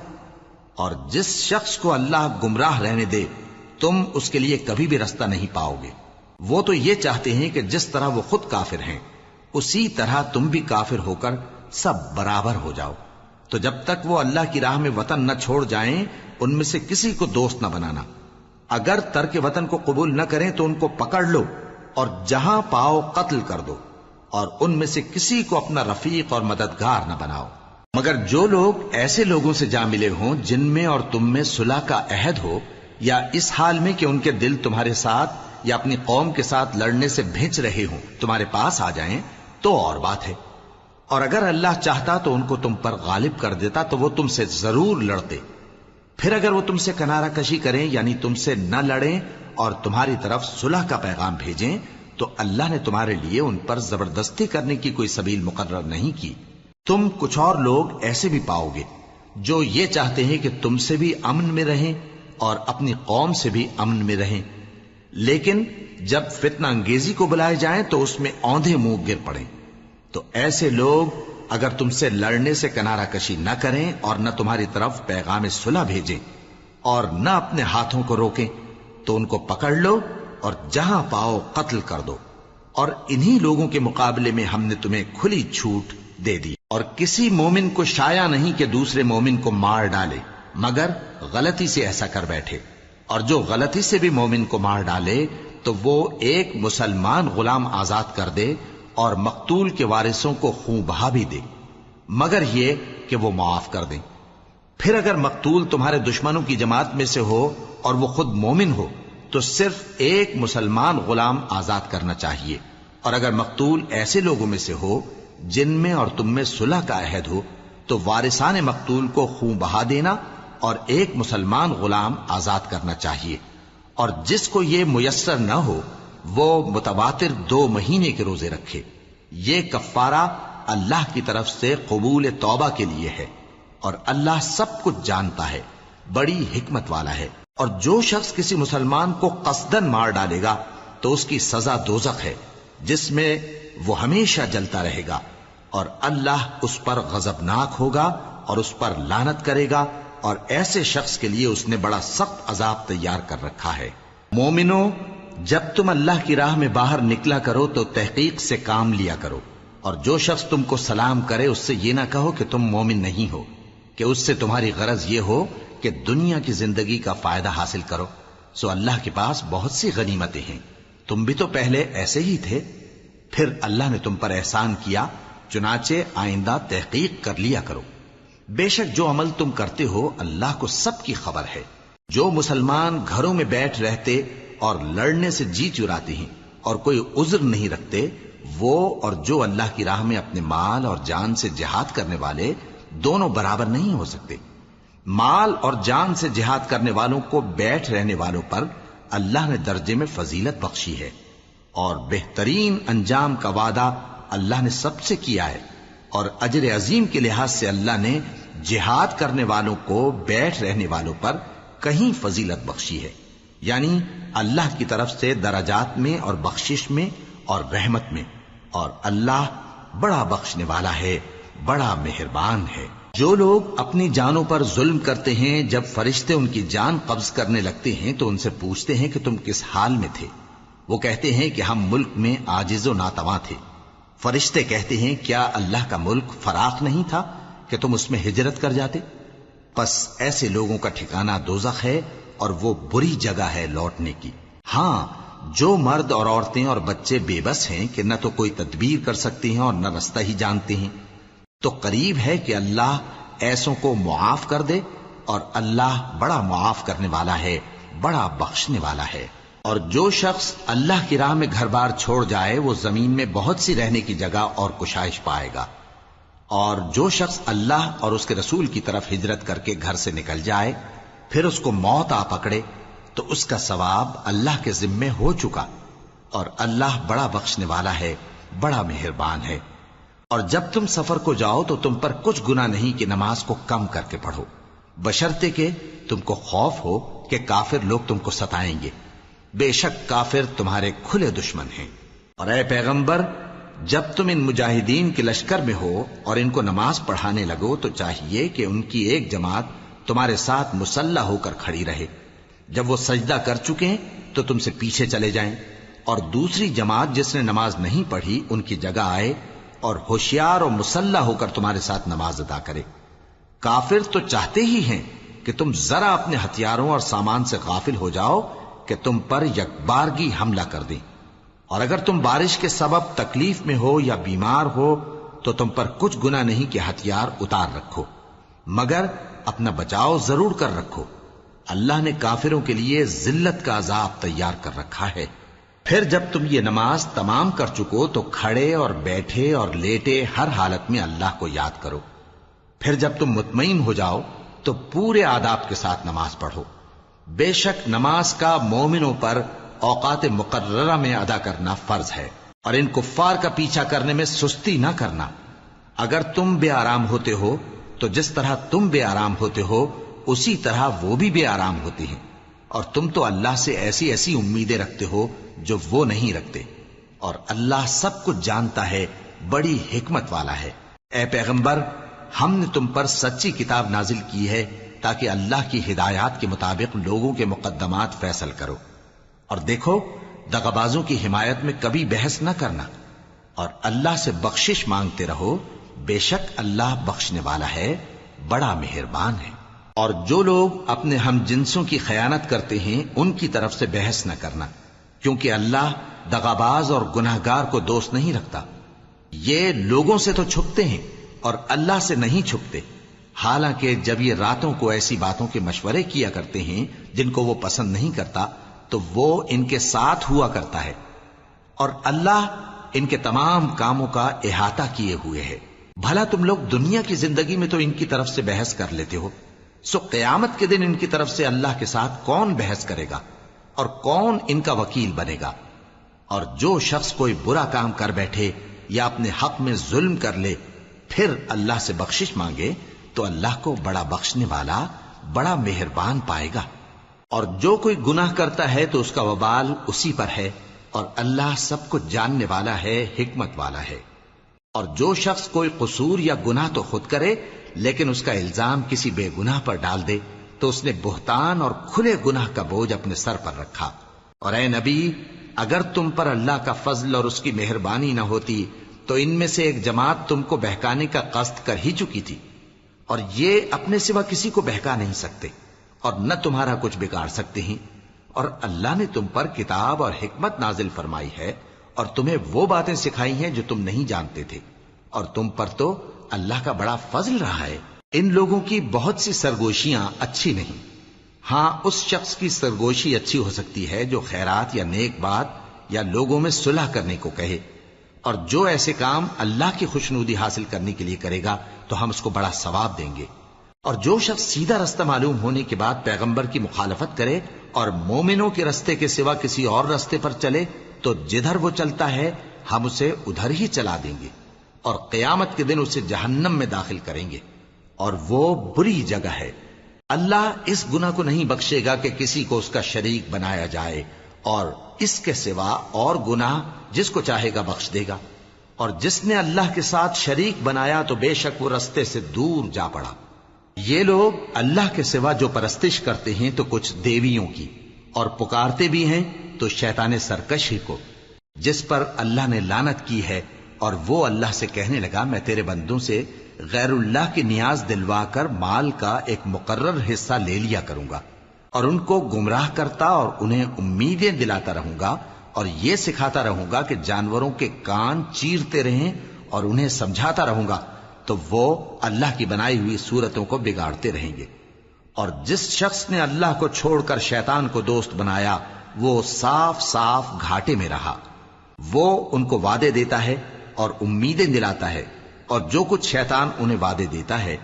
اور جس شخص کو اللہ گمراہ رہنے دے تم اس کے لیے کبھی بھی رستہ نہیں پاؤ گے؟ وہ تو یہ چاہتے ہیں کہ جس طرح وہ خود کافر ہیں اسی طرح تم بھی کافر ہو کر سب برابر ہو جاؤ۔ تو جب تک وہ اللہ کی راہ میں وطن نہ چھوڑ جائیں ان میں سے کسی کو دوست نہ بنانا۔ اگر ترک وطن کو قبول نہ کریں تو ان کو پکڑ لو اور جہاں پاؤ قتل کر دو، اور ان میں سے کسی کو اپنا رفیق اور مددگار نہ بناؤ، مگر جو لوگ ایسے لوگوں سے جا ملے ہوں جن میں اور تم میں صلح کا عہد ہو، یا اس حال میں کہ ان کے دل تمہارے ساتھ یا اپنی قوم کے ساتھ لڑنے سے بھج رہے ہوں تمہارے پاس آ جائیں تو اور بات ہے۔ اور اگر اللہ چاہتا تو ان کو تم پر غالب کر دیتا تو وہ تم سے ضرور لڑتے۔ پھر اگر وہ تم سے کنارہ کشی کریں یعنی تم سے نہ لڑیں اور تمہاری طرف صلح کا پیغام بھیجیں تو اللہ نے تمہارے لیے ان پر زبردستی کرنے کی کوئی سبیل مقرر نہیں کی۔ تم کچھ اور لوگ ایسے بھی پاؤ گے جو یہ چاہتے ہیں کہ تم سے بھی امن میں رہیں اور اپنی قوم سے بھی امن میں رہیں، لیکن جب فتنہ انگیزی کو بلائے جائیں تو اس میں اوندھے منہ گر پڑیں۔ تو ایسے لوگ اگر تم سے لڑنے سے کنارہ کشی نہ کریں اور نہ تمہاری طرف پیغام صلح بھیجیں اور نہ اپنے ہاتھوں کو روکیں تو ان کو پکڑ لو اور جہاں پاؤ قتل کر دو، اور انہی لوگوں کے مقابلے میں ہم نے تمہیں کھلی چھوٹ دے دی۔ اور کسی مومن کو شایع نہیں کہ دوسرے مومن کو مار ڈالے مگر غلطی سے ایسا کر بیٹھے، اور جو غلطی سے بھی مومن کو مار ڈالے تو وہ ایک مسلمان غلام آزاد کر دے اور مقتول کے وارثوں کو خون بہا بھی دے، مگر یہ کہ وہ معاف کر دیں۔ پھر اگر مقتول تمہارے دشمنوں کی جماعت میں سے ہو اور وہ خود مومن ہو تو صرف ایک مسلمان غلام آزاد کرنا چاہیے، اور اگر مقتول ایسے لوگوں میں سے ہو جن میں اور تم میں صلح کا عہد ہو تو وارثان مقتول کو خون بہا دینا اور ایک مسلمان غلام آزاد کرنا چاہیے، اور جس کو یہ میسر نہ ہو وہ متواتر 2 مہینے کے روزے رکھے۔ یہ کفارہ اللہ کی طرف سے قبول توبہ کے لیے ہے، اور اللہ سب کچھ جانتا ہے، بڑی حکمت والا ہے۔ اور جو شخص کسی مسلمان کو قصدن مار ڈالے گا تو اس کی سزا دوزخ ہے جس میں وہ ہمیشہ جلتا رہے گا، اور اللہ اس پر غضبناک ہوگا اور اس پر لعنت کرے گا، اور ایسے شخص کے لیے اس نے بڑا سخت عذاب تیار کر رکھا ہے۔ مومنو، جب تم اللہ کی راہ میں باہر نکلا کرو تو تحقیق سے کام لیا کرو، اور جو شخص تم کو سلام کرے اس سے یہ نہ کہو کہ تم مومن نہیں ہو، کہ اس سے تمہاری غرض یہ ہو کہ دنیا کی زندگی کا فائدہ حاصل کرو۔ سو اللہ کے پاس بہت سی غنیمتیں ہیں، تم بھی تو پہلے ایسے ہی تھے، پھر اللہ نے تم پر احسان کیا، چنانچہ آئندہ تحقیق کر لیا کرو۔ بے شک جو عمل تم کرتے ہو اللہ کو سب کی خبر ہے۔ جو مسلمان گھروں میں بیٹھ رہتے اور لڑنے سے جی چراتے ہیں اور کوئی عذر نہیں رکھتے، وہ اور جو اللہ کی راہ میں اپنے مال اور جان سے جہاد کرنے والے دونوں برابر نہیں ہو سکتے۔ مال اور جان سے جہاد کرنے والوں کو بیٹھ رہنے والوں پر اللہ نے درجے میں فضیلت بخشی ہے، اور بہترین انجام کا وعدہ اللہ نے سب سے کیا ہے، اور اجر عظیم کے لحاظ سے اللہ نے جہاد کرنے والوں کو بیٹھ رہنے والوں پر کہیں فضیلت بخشی ہے، یعنی اللہ کی طرف سے درجات میں اور بخشش میں اور رحمت میں، اور اللہ بڑا بخشنے والا ہے، بڑا مہربان ہے۔ جو لوگ اپنی جانوں پر ظلم کرتے ہیں، جب فرشتے ان کی جان قبض کرنے لگتے ہیں تو ان سے پوچھتے ہیں کہ تم کس حال میں تھے؟ وہ کہتے ہیں کہ ہم ملک میں عاجز و ناتواں تھے۔ فرشتے کہتے ہیں کیا اللہ کا ملک فراخ نہیں تھا کہ تم اس میں ہجرت کر جاتے؟ پس ایسے لوگوں کا ٹھکانہ دوزخ ہے اور وہ بری جگہ ہے لوٹنے کی۔ ہاں، جو مرد اور عورتیں اور بچے بے بس ہیں کہ نہ تو کوئی تدبیر کر سکتے ہیں اور نہ رستہ ہی جانتے ہیں، تو قریب ہے کہ اللہ ایسوں کو معاف کر دے، اور اللہ بڑا معاف کرنے والا ہے، بڑا بخشنے والا ہے۔ اور جو شخص اللہ کی راہ میں گھر بار چھوڑ جائے وہ زمین میں بہت سی رہنے کی جگہ اور کشائش پائے گا، اور جو شخص اللہ اور اس کے رسول کی طرف ہجرت کر کے گھر سے نکل جائے پھر اس کو موت آ پکڑے تو اس کا ثواب اللہ کے ذمے ہو چکا، اور اللہ بڑا بخشنے والا ہے، بڑا مہربان ہے۔ اور جب تم سفر کو جاؤ تو تم پر کچھ گناہ نہیں کہ نماز کو کم کر کے پڑھو، بشرطے کہ تم کو خوف ہو کہ کافر لوگ تم کو ستائیں گے، بے شک کافر تمہارے کھلے دشمن ہیں۔ اور اے پیغمبر، جب تم ان مجاہدین کے لشکر میں ہو اور ان کو نماز پڑھانے لگو تو چاہیے کہ ان کی ایک جماعت تمہارے ساتھ مسلح ہو کر کھڑی رہے، جب وہ سجدہ کر چکے تو تم سے پیچھے چلے جائیں، اور دوسری جماعت جس نے نماز نہیں پڑھی ان کی جگہ آئے اور ہوشیار اور مسلح ہو کر تمہارے ساتھ نماز ادا کرے۔ کافر تو چاہتے ہی ہیں کہ تم ذرا اپنے ہتھیاروں اور سامان سے غافل ہو جاؤ کہ تم پر یکبارگی حملہ کر دیں، اور اگر تم بارش کے سبب تکلیف میں ہو یا بیمار ہو تو تم پر کچھ گناہ نہیں کہ ہتھیار اتار رکھو، مگر اپنا بچاؤ ضرور کر رکھو۔ اللہ نے کافروں کے لیے ذلت کا عذاب تیار کر رکھا ہے۔ پھر جب تم یہ نماز تمام کر چکو تو کھڑے اور بیٹھے اور لیٹے ہر حالت میں اللہ کو یاد کرو۔ پھر جب تم مطمئن ہو جاؤ تو پورے آداب کے ساتھ نماز پڑھو۔ بے شک نماز کا مومنوں پر اوقات مقررہ میں ادا کرنا فرض ہے، اور ان کفار کا پیچھا کرنے میں سستی نہ کرنا۔ اگر تم بے آرام ہوتے ہو تو جس طرح تم بے آرام ہوتے ہو اسی طرح وہ بھی بے آرام ہوتے ہیں، اور تم تو اللہ سے ایسی ایسی امیدیں رکھتے ہو جو وہ نہیں رکھتے، اور اللہ سب کچھ جانتا ہے، بڑی حکمت والا ہے۔ اے پیغمبر، ہم نے تم پر سچی کتاب نازل کی ہے تاکہ اللہ کی ہدایات کے مطابق لوگوں کے مقدمات فیصل کرو، اور دیکھو دغابازوں کی حمایت میں کبھی بحث نہ کرنا، اور اللہ سے بخشش مانگتے رہو، بے شک اللہ بخشنے والا ہے، بڑا مہربان ہے۔ اور جو لوگ اپنے ہم جنسوں کی خیانت کرتے ہیں ان کی طرف سے بحث نہ کرنا، کیونکہ اللہ دغاباز اور گناہگار کو دوست نہیں رکھتا۔ یہ لوگوں سے تو چھپتے ہیں اور اللہ سے نہیں چھپتے، حالانکہ جب یہ راتوں کو ایسی باتوں کے مشورے کیا کرتے ہیں جن کو وہ پسند نہیں کرتا تو وہ ان کے ساتھ ہوا کرتا ہے، اور اللہ ان کے تمام کاموں کا احاطہ کیے ہوئے ہے۔ بھلا تم لوگ دنیا کی زندگی میں تو ان کی طرف سے بحث کر لیتے ہو، سو قیامت کے دن ان کی طرف سے اللہ کے ساتھ کون بحث کرے گا اور کون ان کا وکیل بنے گا؟ اور جو شخص کوئی برا کام کر بیٹھے یا اپنے حق میں ظلم کر لے پھر اللہ سے بخشش مانگے تو اللہ کو بڑا بخشنے والا، بڑا مہربان پائے گا۔ اور جو کوئی گناہ کرتا ہے تو اس کا وبال اسی پر ہے، اور اللہ سب کچھ جاننے والا ہے، حکمت والا ہے۔ اور جو شخص کوئی قصور یا گناہ تو خود کرے لیکن اس کا الزام کسی بے گناہ پر ڈال دے تو اس نے بہتان اور کھلے گناہ کا بوجھ اپنے سر پر رکھا۔ اور اے نبی، اگر تم پر اللہ کا فضل اور اس کی مہربانی نہ ہوتی تو ان میں سے ایک جماعت تم کو بہکانے کا قصد کر ہی چکی تھی، اور یہ اپنے سوا کسی کو بہکا نہیں سکتے اور نہ تمہارا کچھ بگاڑ سکتے ہیں۔ اور اللہ نے تم پر کتاب اور حکمت نازل فرمائی ہے اور تمہیں وہ باتیں سکھائی ہیں جو تم نہیں جانتے تھے، اور تم پر تو اللہ کا بڑا فضل رہا ہے۔ ان لوگوں کی بہت سی سرگوشیاں اچھی نہیں، ہاں اس شخص کی سرگوشی اچھی ہو سکتی ہے جو خیرات یا نیک بات یا لوگوں میں صلح کرنے کو کہے، اور جو ایسے کام اللہ کی خوشنودی حاصل کرنے کے لیے کرے گا تو ہم اس کو بڑا ثواب دیں گے۔ اور جو شخص سیدھا رستہ معلوم ہونے کے بعد پیغمبر کی مخالفت کرے اور مومنوں کے رستے کے سوا کسی اور رستے پر چلے تو جدھر وہ چلتا ہے ہم اسے ادھر ہی چلا دیں گے، اور قیامت کے دن اسے جہنم میں داخل کریں گے، اور وہ بری جگہ ہے۔ اللہ اس گناہ کو نہیں بخشے گا کہ کسی کو اس کا شریک بنایا جائے، اور اس کے سوا اور گناہ جس کو چاہے گا بخش دے گا۔ اور جس نے اللہ کے ساتھ شریک بنایا تو بے شک وہ رستے سے دور جا پڑا۔ یہ لوگ اللہ کے سوا جو پرستش کرتے ہیں تو کچھ دیویوں کی، اور پکارتے بھی ہیں تو شیطان سرکش ہی کو، جس پر اللہ نے لعنت کی ہے۔ اور وہ اللہ سے کہنے لگا میں تیرے بندوں سے غیر اللہ کی نیاز دلوا کر مال کا ایک مقرر حصہ لے لیا کروں گا، اور ان کو گمراہ کرتا اور انہیں امیدیں دلاتا رہوں گا، اور یہ سکھاتا رہوں گا کہ جانوروں کے کان چیرتے رہیں، اور انہیں سمجھاتا رہوں گا تو وہ اللہ کی بنائی ہوئی صورتوں کو بگاڑتے رہیں گے۔ اور جس شخص نے اللہ کو چھوڑ کر شیطان کو دوست بنایا وہ صاف صاف گھاٹے میں رہا۔ وہ ان کو وعدے دیتا ہے اور امیدیں دلاتا ہے، اور جو کچھ شیطان انہیں وعدے دیتا ہے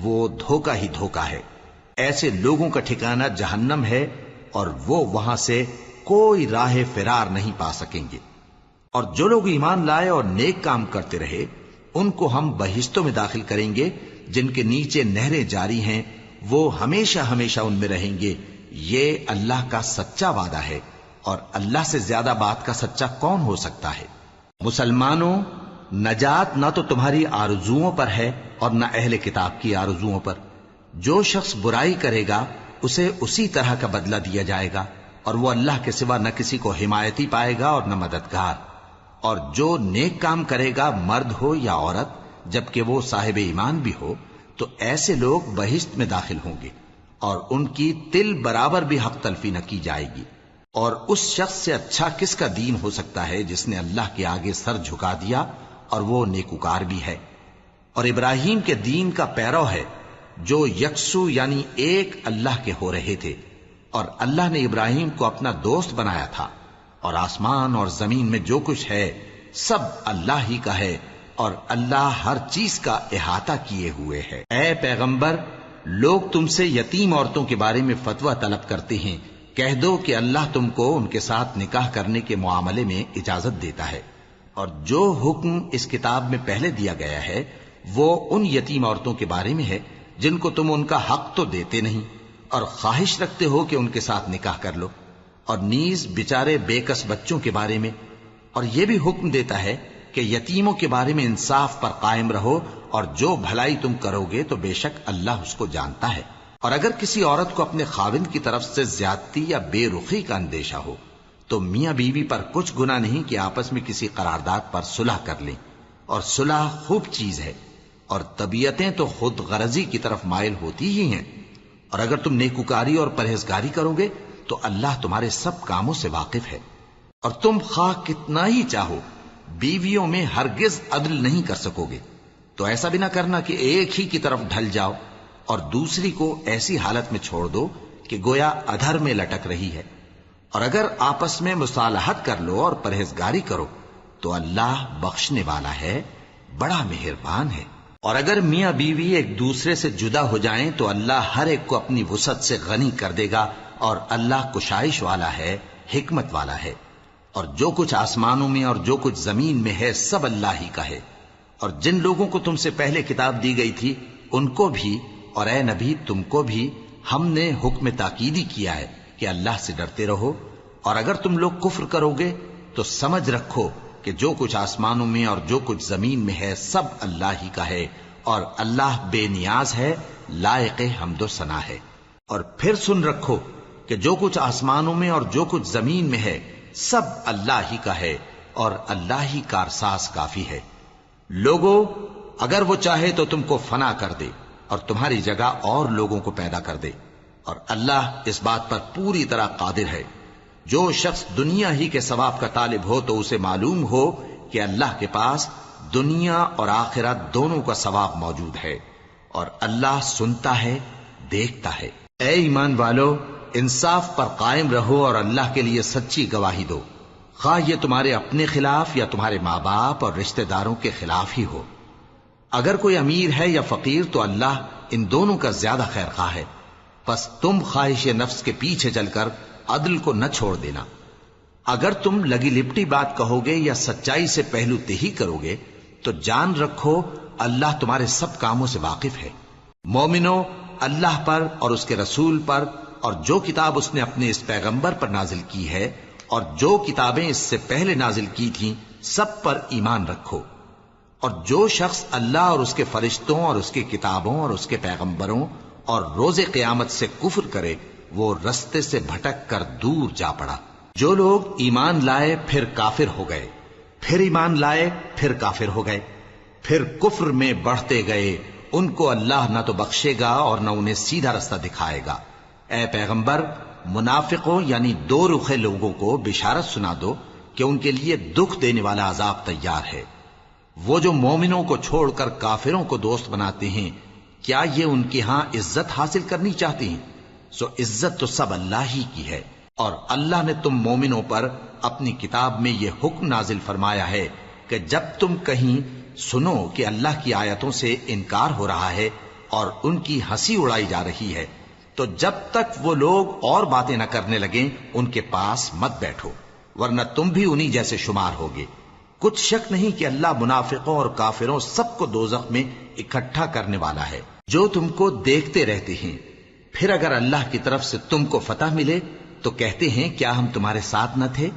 وہ دھوکہ ہی دھوکہ ہے۔ ایسے لوگوں کا ٹھکانہ جہنم ہے، اور وہ وہاں سے کوئی راہ فرار نہیں پا سکیں گے۔ اور جو لوگ ایمان لائے اور نیک کام کرتے رہے ان کو ہم بہشتوں میں داخل کریں گے جن کے نیچے نہریں جاری ہیں، وہ ہمیشہ ہمیشہ ان میں رہیں گے۔ یہ اللہ کا سچا وعدہ ہے، اور اللہ سے زیادہ بات کا سچا کون ہو سکتا ہے؟ مسلمانوں، نجات نہ تو تمہاری آرزوؤں پر ہے اور نہ اہل کتاب کی آرزوؤں پر۔ جو شخص برائی کرے گا اسے اسی طرح کا بدلہ دیا جائے گا، اور وہ اللہ کے سوا نہ کسی کو حمایتی پائے گا اور نہ مددگار۔ اور جو نیک کام کرے گا مرد ہو یا عورت جبکہ وہ صاحب ایمان بھی ہو تو ایسے لوگ بہشت میں داخل ہوں گے، اور ان کی تل برابر بھی حق تلفی نہ کی جائے گی۔ اور اس شخص سے اچھا کس کا دین ہو سکتا ہے جس نے اللہ کے آگے سر جھکا دیا اور وہ نیکوکار بھی ہے۔ اور ابراہیم کے دین کا پیرو ہے جو یکسو یعنی ایک اللہ کے ہو رہے تھے، اور اللہ نے ابراہیم کو اپنا دوست بنایا تھا۔ اور آسمان اور زمین میں جو کچھ ہے سب اللہ ہی کا ہے، اور اللہ ہر چیز کا احاطہ کیے ہوئے ہے۔ اے پیغمبر، لوگ تم سے یتیم عورتوں کے بارے میں فتویٰ طلب کرتے ہیں، کہہ دو کہ اللہ تم کو ان کے ساتھ نکاح کرنے کے معاملے میں اجازت دیتا ہے، اور جو حکم اس کتاب میں پہلے دیا گیا ہے وہ ان یتیم عورتوں کے بارے میں ہے جن کو تم ان کا حق تو دیتے نہیں، اور خواہش رکھتے ہو کہ ان کے ساتھ نکاح کر لو، اور نیز بیچارے بے کس بچوں کے بارے میں۔ اور یہ بھی حکم دیتا ہے کہ یتیموں کے بارے میں انصاف پر قائم رہو، اور جو بھلائی تم کرو گے تو بے شک اللہ اس کو جانتا ہے۔ اور اگر کسی عورت کو اپنے خاوند کی طرف سے زیادتی یا بے رخی کا اندیشہ ہو تو میاں بیوی پر کچھ گناہ نہیں کہ آپس میں کسی قرارداد پر صلح کر لیں، اور صلح خوب چیز ہے، اور طبیعتیں تو خود غرضی کی طرف مائل ہوتی ہی ہیں۔ اور اگر تم نیکوکاری اور پرہیزگاری کرو گے تو اللہ تمہارے سب کاموں سے واقف ہے۔ اور تم خواہ کتنا ہی چاہو بیویوں میں ہرگز عدل نہیں کر سکو گے، تو ایسا بھی نہ کرنا کہ ایک ہی کی طرف ڈھل جاؤ اور دوسری کو ایسی حالت میں چھوڑ دو کہ گویا ادھر میں لٹک رہی ہے۔ اور اگر آپس میں مصالحت کر لو اور پرہیزگاری کرو تو اللہ بخشنے والا ہے، بڑا مہربان ہے۔ اور اگر میاں بیوی ایک دوسرے سے جدا ہو جائیں تو اللہ ہر ایک کو اپنی وسعت سے غنی کر دے گا، اور اللہ کشائش والا ہے، حکمت والا ہے۔ اور جو کچھ آسمانوں میں اور جو کچھ زمین میں ہے سب اللہ ہی کا ہے۔ اور جن لوگوں کو تم سے پہلے کتاب دی گئی تھی ان کو بھی اور اے نبی تم کو بھی ہم نے حکم تاکیدی کیا ہے کہ اللہ سے ڈرتے رہو، اور اگر تم لوگ کفر کرو گے تو سمجھ رکھو کہ جو کچھ آسمانوں میں اور جو کچھ زمین میں ہے سب اللہ ہی کا ہے، اور اللہ بے نیاز ہے، لائق حمد و ثنا ہے۔ اور پھر سن رکھو کہ جو کچھ آسمانوں میں اور جو کچھ زمین میں ہے سب اللہ ہی کا ہے، اور اللہ ہی کارساز کافی ہے۔ لوگو، اگر وہ چاہے تو تم کو فنا کر دے اور تمہاری جگہ اور لوگوں کو پیدا کر دے، اور اللہ اس بات پر پوری طرح قادر ہے۔ جو شخص دنیا ہی کے ثواب کا طالب ہو تو اسے معلوم ہو کہ اللہ کے پاس دنیا اور آخرت دونوں کا ثواب موجود ہے، اور اللہ سنتا ہے، دیکھتا ہے۔ اے ایمان والو، انصاف پر قائم رہو اور اللہ کے لیے سچی گواہی دو، خواہ یہ تمہارے اپنے خلاف یا تمہارے ماں باپ اور رشتہ داروں کے خلاف ہی ہو۔ اگر کوئی امیر ہے یا فقیر تو اللہ ان دونوں کا زیادہ خیر خواہ ہے، پس تم خواہش نفس کے پیچھے چل کر عدل کو نہ چھوڑ دینا۔ اگر تم لگی لپٹی بات کہو گے یا سچائی سے پہلو تہی کرو گے تو جان رکھو اللہ تمہارے سب کاموں سے واقف ہے۔ مومنو، اللہ پر اور اس کے رسول پر اور جو کتاب اس نے اپنے اس پیغمبر پر نازل کی ہے اور جو کتابیں اس سے پہلے نازل کی تھیں سب پر ایمان رکھو، اور جو شخص اللہ اور اس کے فرشتوں اور اس کی کتابوں اور اس کے پیغمبروں اور روز قیامت سے کفر کرے وہ رستے سے بھٹک کر دور جا پڑا۔ جو لوگ ایمان لائے پھر کافر ہو گئے، پھر ایمان لائے پھر کافر ہو گئے، پھر کفر میں بڑھتے گئے، ان کو اللہ نہ تو بخشے گا اور نہ انہیں سیدھا رستہ دکھائے گا۔ اے پیغمبر، منافقوں یعنی دو رخے لوگوں کو بشارت سنا دو کہ ان کے لیے دکھ دینے والا عذاب تیار ہے۔ وہ جو مومنوں کو چھوڑ کر کافروں کو دوست بناتے ہیں، کیا یہ ان کے ہاں عزت حاصل کرنی چاہتے ہیں؟ سو عزت تو سب اللہ ہی کی ہے۔ اور اللہ نے تم مومنوں پر اپنی کتاب میں یہ حکم نازل فرمایا ہے کہ جب تم کہیں سنو کہ اللہ کی آیتوں سے انکار ہو رہا ہے اور ان کی ہنسی اڑائی جا رہی ہے، تو جب تک وہ لوگ اور باتیں نہ کرنے لگیں ان کے پاس مت بیٹھو، ورنہ تم بھی انہی جیسے شمار ہوگے۔ کچھ شک نہیں کہ اللہ منافقوں اور کافروں سب کو دوزخ میں اکٹھا کرنے والا ہے، جو تم کو دیکھتے رہتے ہیں۔ پھر اگر اللہ کی طرف سے تم کو فتح ملے تو کہتے ہیں کیا ہم تمہارے ساتھ نہ تھے؟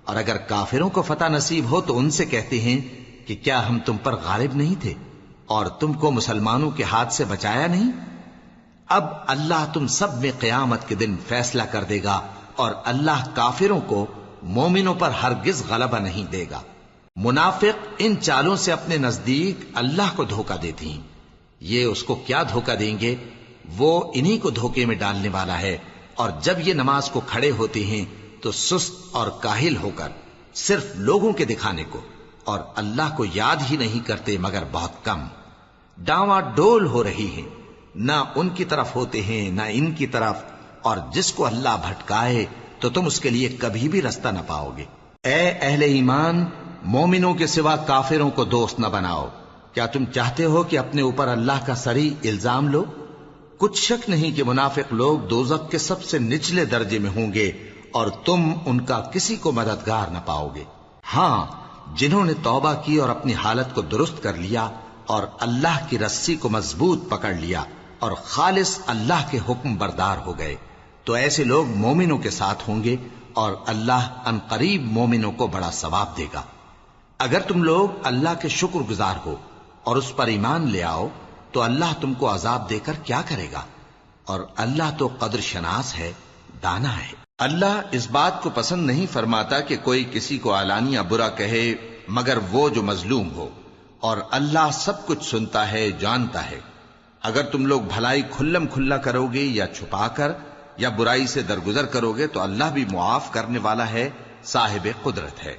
اور اگر کافروں کو فتح نصیب ہو تو ان سے کہتے ہیں کہ کیا ہم تم پر غالب نہیں تھے اور تم کو مسلمانوں کے ہاتھ سے بچایا نہیں؟ اب اللہ تم سب میں قیامت کے دن فیصلہ کر دے گا، اور اللہ کافروں کو مومنوں پر ہرگز غلبہ نہیں دے گا۔ منافق ان چالوں سے اپنے نزدیک اللہ کو دھوکہ دیتی ہیں۔ یہ اس کو کیا دھوکہ دیں گے؟ وہ انہی کو دھوکے میں ڈالنے والا ہے۔ اور جب یہ نماز کو کھڑے ہوتے ہیں تو سست اور کاہل ہو کر، صرف لوگوں کے دکھانے کو، اور اللہ کو یاد ہی نہیں کرتے مگر بہت کم۔ ڈاواں ڈول ہو رہی ہیں، نہ ان کی طرف ہوتے ہیں نہ ان کی طرف، اور جس کو اللہ بھٹکائے تو تم اس کے لیے کبھی بھی رستہ نہ پاؤ گے۔ اے اہل ایمان، مومنوں کے سوا کافروں کو دوست نہ بناؤ۔ کیا تم چاہتے ہو کہ اپنے اوپر اللہ کا صریح الزام لو؟ کچھ شک نہیں کہ منافق لوگ دوزخ کے سب سے نچلے درجے میں ہوں گے، اور تم ان کا کسی کو مددگار نہ پاؤ گے۔ ہاں، جنہوں نے توبہ کی اور اپنی حالت کو درست کر لیا اور اللہ کی رسی کو مضبوط پکڑ لیا اور خالص اللہ کے حکم بردار ہو گئے، تو ایسے لوگ مومنوں کے ساتھ ہوں گے، اور اللہ ان قریب مومنوں کو بڑا ثواب دے گا۔ اگر تم لوگ اللہ کے شکر گزار ہو اور اس پر ایمان لے آؤ تو اللہ تم کو عذاب دے کر کیا کرے گا؟ اور اللہ تو قدر شناس ہے، دانا ہے۔ اللہ اس بات کو پسند نہیں فرماتا کہ کوئی کسی کو علانیہ برا کہے مگر وہ جو مظلوم ہو، اور اللہ سب کچھ سنتا ہے، جانتا ہے۔ اگر تم لوگ بھلائی کھلم کھلا کرو گے یا چھپا کر یا برائی سے درگزر کرو گے تو اللہ بھی معاف کرنے والا ہے، صاحب قدرت ہے۔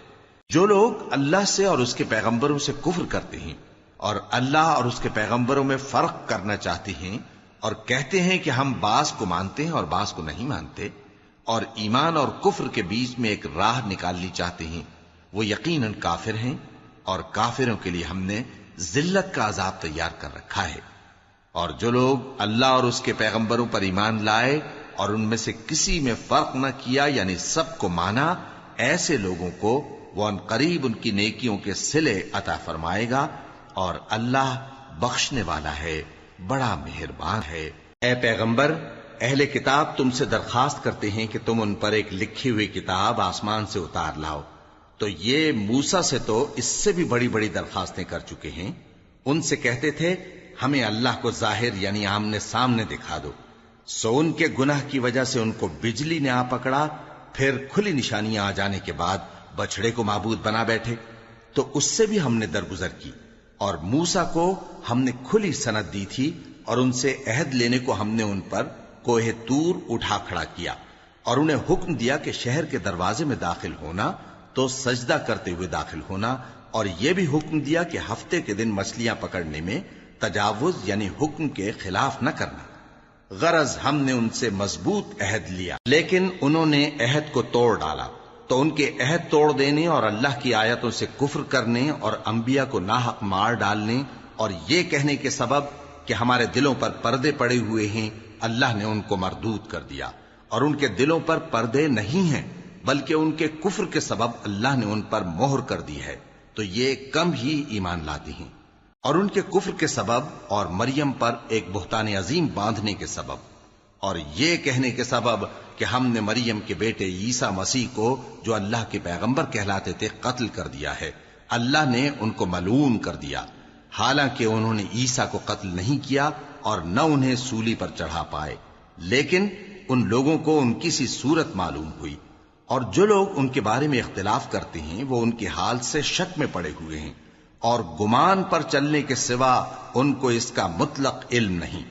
جو لوگ اللہ سے اور اس کے پیغمبروں سے کفر کرتے ہیں اور اللہ اور اس کے پیغمبروں میں فرق کرنا چاہتے ہیں اور کہتے ہیں کہ ہم بعض کو مانتے ہیں اور بعض کو نہیں مانتے، اور ایمان اور کفر کے بیچ میں ایک راہ نکالنی چاہتے ہیں، وہ یقیناً کافر ہیں، اور کافروں کے لیے ہم نے ذلت کا عذاب تیار کر رکھا ہے۔ اور جو لوگ اللہ اور اس کے پیغمبروں پر ایمان لائے اور ان میں سے کسی میں فرق نہ کیا یعنی سب کو مانا، ایسے لوگوں کو وہ ان قریب ان کی نیکیوں کے صلے عطا فرمائے گا، اور اللہ بخشنے والا ہے، بڑا مہربان ہے۔ اے پیغمبر، اہل کتاب تم سے درخواست کرتے ہیں کہ تم ان پر ایک لکھی ہوئی کتاب آسمان سے اتار لاؤ، تو یہ موسیٰ سے تو اس سے بھی بڑی بڑی درخواستیں کر چکے ہیں۔ ان سے کہتے تھے ہمیں اللہ کو ظاہر یعنی آمنے سامنے دکھا دو، سو ان کے گناہ کی وجہ سے ان کو بجلی نے آ پکڑا، پھر کھلی نشانیاں آ جانے کے بعد بچڑے کو معبود بنا بیٹھے، تو اس سے بھی ہم نے درگزر کی۔ اور موسیٰ کو ہم نے کھلی سند دی تھی، اور ان سے عہد لینے کو ہم نے ان پر کوہ طور اٹھا کھڑا کیا، اور انہیں حکم دیا کہ شہر کے دروازے میں داخل ہونا تو سجدہ کرتے ہوئے داخل ہونا، اور یہ بھی حکم دیا کہ ہفتے کے دن مچھلیاں پکڑنے میں تجاوز یعنی حکم کے خلاف نہ کرنا۔ غرض ہم نے ان سے مضبوط عہد لیا، لیکن انہوں نے عہد کو توڑ ڈالا، تو ان کے عہد توڑ دینے اور اللہ کی آیتوں سے کفر کرنے اور انبیاء کو ناحق مار ڈالنے اور یہ کہنے کے سبب کہ ہمارے دلوں پر پردے پڑے ہوئے ہیں، اللہ نے ان کو مردود کر دیا، اور ان کے دلوں پر پردے نہیں ہیں بلکہ ان کے کفر کے سبب اللہ نے ان پر مہر کر دی ہے، تو یہ کم ہی ایمان لاتے ہیں۔ اور ان کے کفر کے سبب اور مریم پر ایک بہتان عظیم باندھنے کے سبب اور یہ کہنے کے سبب کہ ہم نے مریم کے بیٹے عیسیٰ مسیح کو جو اللہ کے پیغمبر کہلاتے تھے قتل کر دیا ہے، اللہ نے ان کو ملعون کر دیا، حالانکہ انہوں نے عیسیٰ کو قتل نہیں کیا اور نہ انہیں سولی پر چڑھا پائے، لیکن ان لوگوں کو ان کی سی صورت معلوم ہوئی، اور جو لوگ ان کے بارے میں اختلاف کرتے ہیں وہ ان کے حال سے شک میں پڑے ہوئے ہیں، اور گمان پر چلنے کے سوا ان کو اس کا مطلق علم نہیں،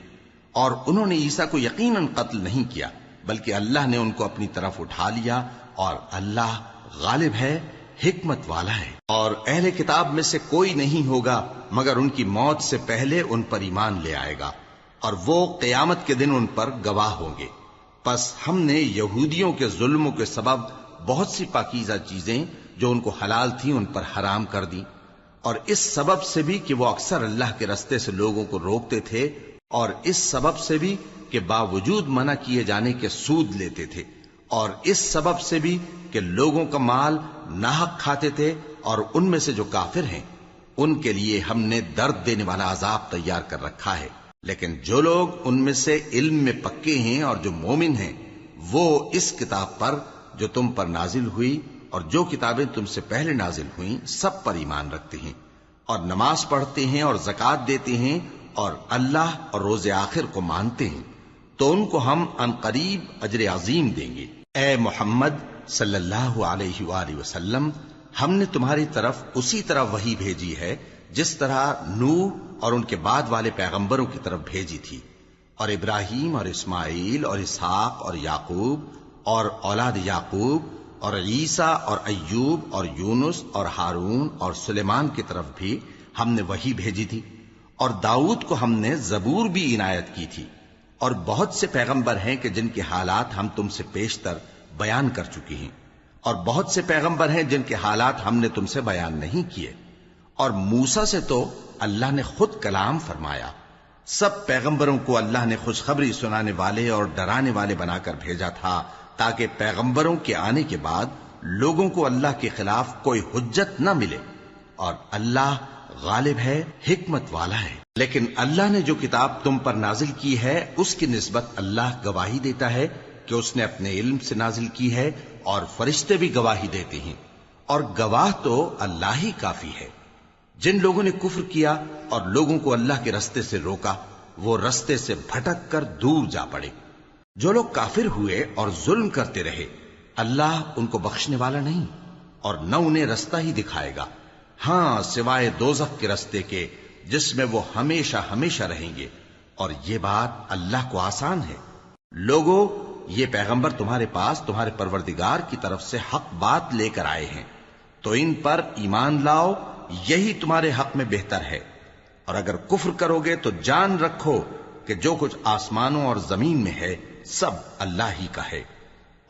اور انہوں نے عیسیٰ کو یقیناً قتل نہیں کیا بلکہ اللہ نے ان کو اپنی طرف اٹھا لیا، اور اللہ غالب ہے، حکمت والا ہے۔ اور اہل کتاب میں سے کوئی نہیں ہوگا مگر ان کی موت سے پہلے ان پر ایمان لے آئے گا، اور وہ قیامت کے دن ان پر گواہ ہوں گے۔ پس ہم نے یہودیوں کے ظلموں کے سبب بہت سی پاکیزہ چیزیں جو ان کو حلال تھیں ان پر حرام کر دیں، اور اس سبب سے بھی کہ وہ اکثر اللہ کے رستے سے لوگوں کو روکتے تھے، اور اس سبب سے بھی کہ باوجود منع کیے جانے کے سود لیتے تھے، اور اس سبب سے بھی کہ لوگوں کا مال ناحق کھاتے تھے، اور ان میں سے جو کافر ہیں ان کے لیے ہم نے درد دینے والا عذاب تیار کر رکھا ہے۔ لیکن جو لوگ ان میں سے علم میں پکے ہیں اور جو مومن ہیں وہ اس کتاب پر جو تم پر نازل ہوئی اور جو کتابیں تم سے پہلے نازل ہوئیں سب پر ایمان رکھتے ہیں، اور نماز پڑھتے ہیں اور زکوٰۃ دیتے ہیں، اور اللہ اور روز آخر کو مانتے ہیں، تو ان کو ہم عنقریب اجر عظیم دیں گے۔ اے محمد صلی اللہ علیہ وآلہ وسلم، ہم نے تمہاری طرف اسی طرح وحی بھیجی ہے جس طرح نوح اور ان کے بعد والے پیغمبروں کی طرف بھیجی تھی، اور ابراہیم اور اسماعیل اور اسحاق اور یعقوب اور اولاد یعقوب اور عیسیٰ اور ایوب اور یونس اور ہارون اور سلیمان کی طرف بھی ہم نے وحی بھیجی تھی، اور داؤد کو ہم نے زبور بھی عنایت کی تھی، اور بہت سے پیغمبر ہیں کہ جن کے حالات ہم تم سے پیشتر بیان کر چکے ہیں، اور بہت سے پیغمبر ہیں جن کے حالات ہم نے تم سے بیان نہیں کیے، اور موسیٰ سے تو اللہ نے خود کلام فرمایا۔ سب پیغمبروں کو اللہ نے خوشخبری سنانے والے اور ڈرانے والے بنا کر بھیجا تھا تاکہ پیغمبروں کے آنے کے بعد لوگوں کو اللہ کے خلاف کوئی حجت نہ ملے، اور اللہ غالب ہے، حکمت والا ہے۔ لیکن اللہ نے جو کتاب تم پر نازل کی ہے اس کی نسبت اللہ گواہی دیتا ہے کہ اس نے اپنے علم سے نازل کی ہے، اور فرشتے بھی گواہی دیتے ہیں، اور گواہ تو اللہ ہی کافی ہے۔ جن لوگوں نے کفر کیا اور لوگوں کو اللہ کے رستے سے روکا وہ رستے سے بھٹک کر دور جا پڑے۔ جو لوگ کافر ہوئے اور ظلم کرتے رہے اللہ ان کو بخشنے والا نہیں، اور نہ انہیں رستہ ہی دکھائے گا، ہاں سوائے دوزخ کے رستے کے جس میں وہ ہمیشہ ہمیشہ رہیں گے، اور یہ بات اللہ کو آسان ہے۔ لوگو، یہ پیغمبر تمہارے پاس تمہارے پروردگار کی طرف سے حق بات لے کر آئے ہیں، تو ان پر ایمان لاؤ، یہی تمہارے حق میں بہتر ہے، اور اگر کفر کرو گے تو جان رکھو کہ جو کچھ آسمانوں اور زمین میں ہے سب اللہ ہی کا ہے،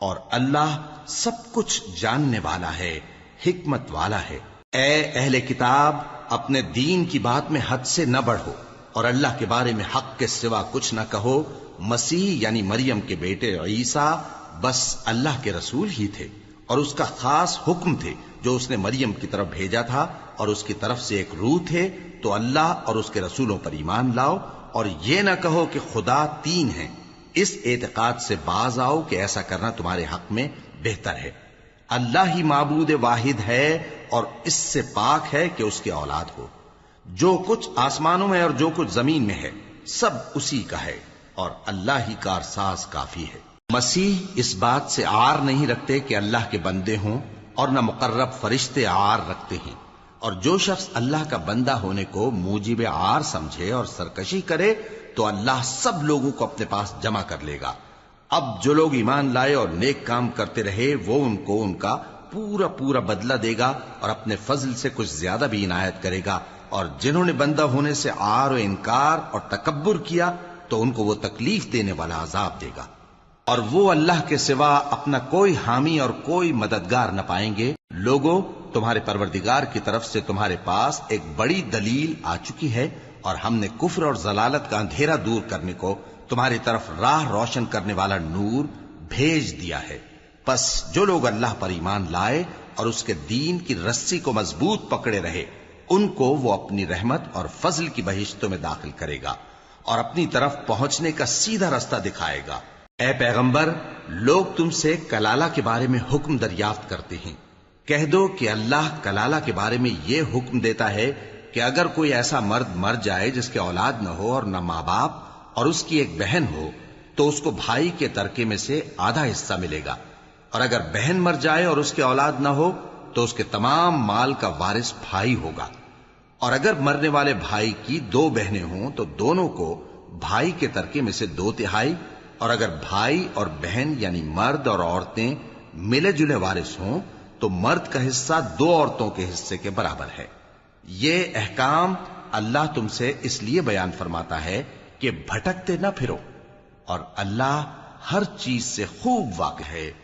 اور اللہ سب کچھ جاننے والا ہے، حکمت والا ہے۔ اے اہل کتاب، اپنے دین کی بات میں حد سے نہ بڑھو، اور اللہ کے بارے میں حق کے سوا کچھ نہ کہو۔ مسیح یعنی مریم کے بیٹے عیسیٰ بس اللہ کے رسول ہی تھے، اور اس کا خاص حکم تھے جو اس نے مریم کی طرف بھیجا تھا، اور اس کی طرف سے ایک روح تھے، تو اللہ اور اس کے رسولوں پر ایمان لاؤ، اور یہ نہ کہو کہ خدا تین ہیں۔ اس اعتقاد سے باز آؤ کہ ایسا کرنا تمہارے حق میں بہتر ہے۔ اللہ ہی معبود واحد ہے، اور اس سے پاک ہے کہ اس کی اولاد ہو۔ جو کچھ آسمانوں میں اور جو کچھ زمین میں ہے سب اسی کا ہے، اور اللہ ہی کارساز کافی ہے۔ مسیح اس بات سے عار نہیں رکھتے کہ اللہ کے بندے ہوں، اور نہ مقرب فرشتے عار رکھتے ہیں، اور جو شخص اللہ کا بندہ ہونے کو موجب عار سمجھے اور سرکشی کرے تو اللہ سب لوگوں کو اپنے پاس جمع کر لے گا۔ اب جو لوگ ایمان لائے اور نیک کام کرتے رہے وہ ان کو ان کا پورا پورا بدلہ دے گا، اور اپنے فضل سے کچھ زیادہ بھی عنایت کرے گا، اور جنہوں نے بندہ ہونے سے عار و انکار اور تکبر کیا تو ان کو وہ تکلیف دینے والا عذاب دے گا، اور وہ اللہ کے سوا اپنا کوئی حامی اور کوئی مددگار نہ پائیں گے۔ لوگوں، تمہارے پروردگار کی طرف سے تمہارے پاس ایک بڑی دلیل آ چکی ہے، اور ہم نے کفر اور ضلالت کا اندھیرا دور کرنے کو تمہاری طرف راہ روشن کرنے والا نور بھیج دیا ہے۔ پس جو لوگ اللہ پر ایمان لائے اور اس کے دین کی رسی کو مضبوط پکڑے رہے ان کو وہ اپنی رحمت اور فضل کی بہشتوں میں داخل کرے گا، اور اپنی طرف پہنچنے کا سیدھا راستہ دکھائے گا۔ اے پیغمبر، لوگ تم سے کلالہ کے بارے میں حکم دریافت کرتے ہیں کہہ دو کہ اللہ کلالہ کے بارے میں یہ حکم دیتا ہے کہ اگر کوئی ایسا مرد مر جائے جس کے اولاد نہ ہو اور نہ ماں باپ اور اس کی ایک بہن ہو تو اس کو بھائی کے ترکے میں سے آدھا حصہ ملے گا، اور اگر بہن مر جائے اور اس کے اولاد نہ ہو تو اس کے تمام مال کا وارث بھائی ہوگا، اور اگر مرنے والے بھائی کی دو بہنیں ہوں تو دونوں کو بھائی کے ترکے میں سے 2/3، اور اگر بھائی اور بہن یعنی مرد اور عورتیں ملے جلے وارث ہوں تو مرد کا حصہ 2 عورتوں کے حصے کے برابر ہے۔ یہ احکام اللہ تم سے اس لیے بیان فرماتا ہے کہ بھٹکتے نہ پھرو، اور اللہ ہر چیز سے خوب واقف ہے۔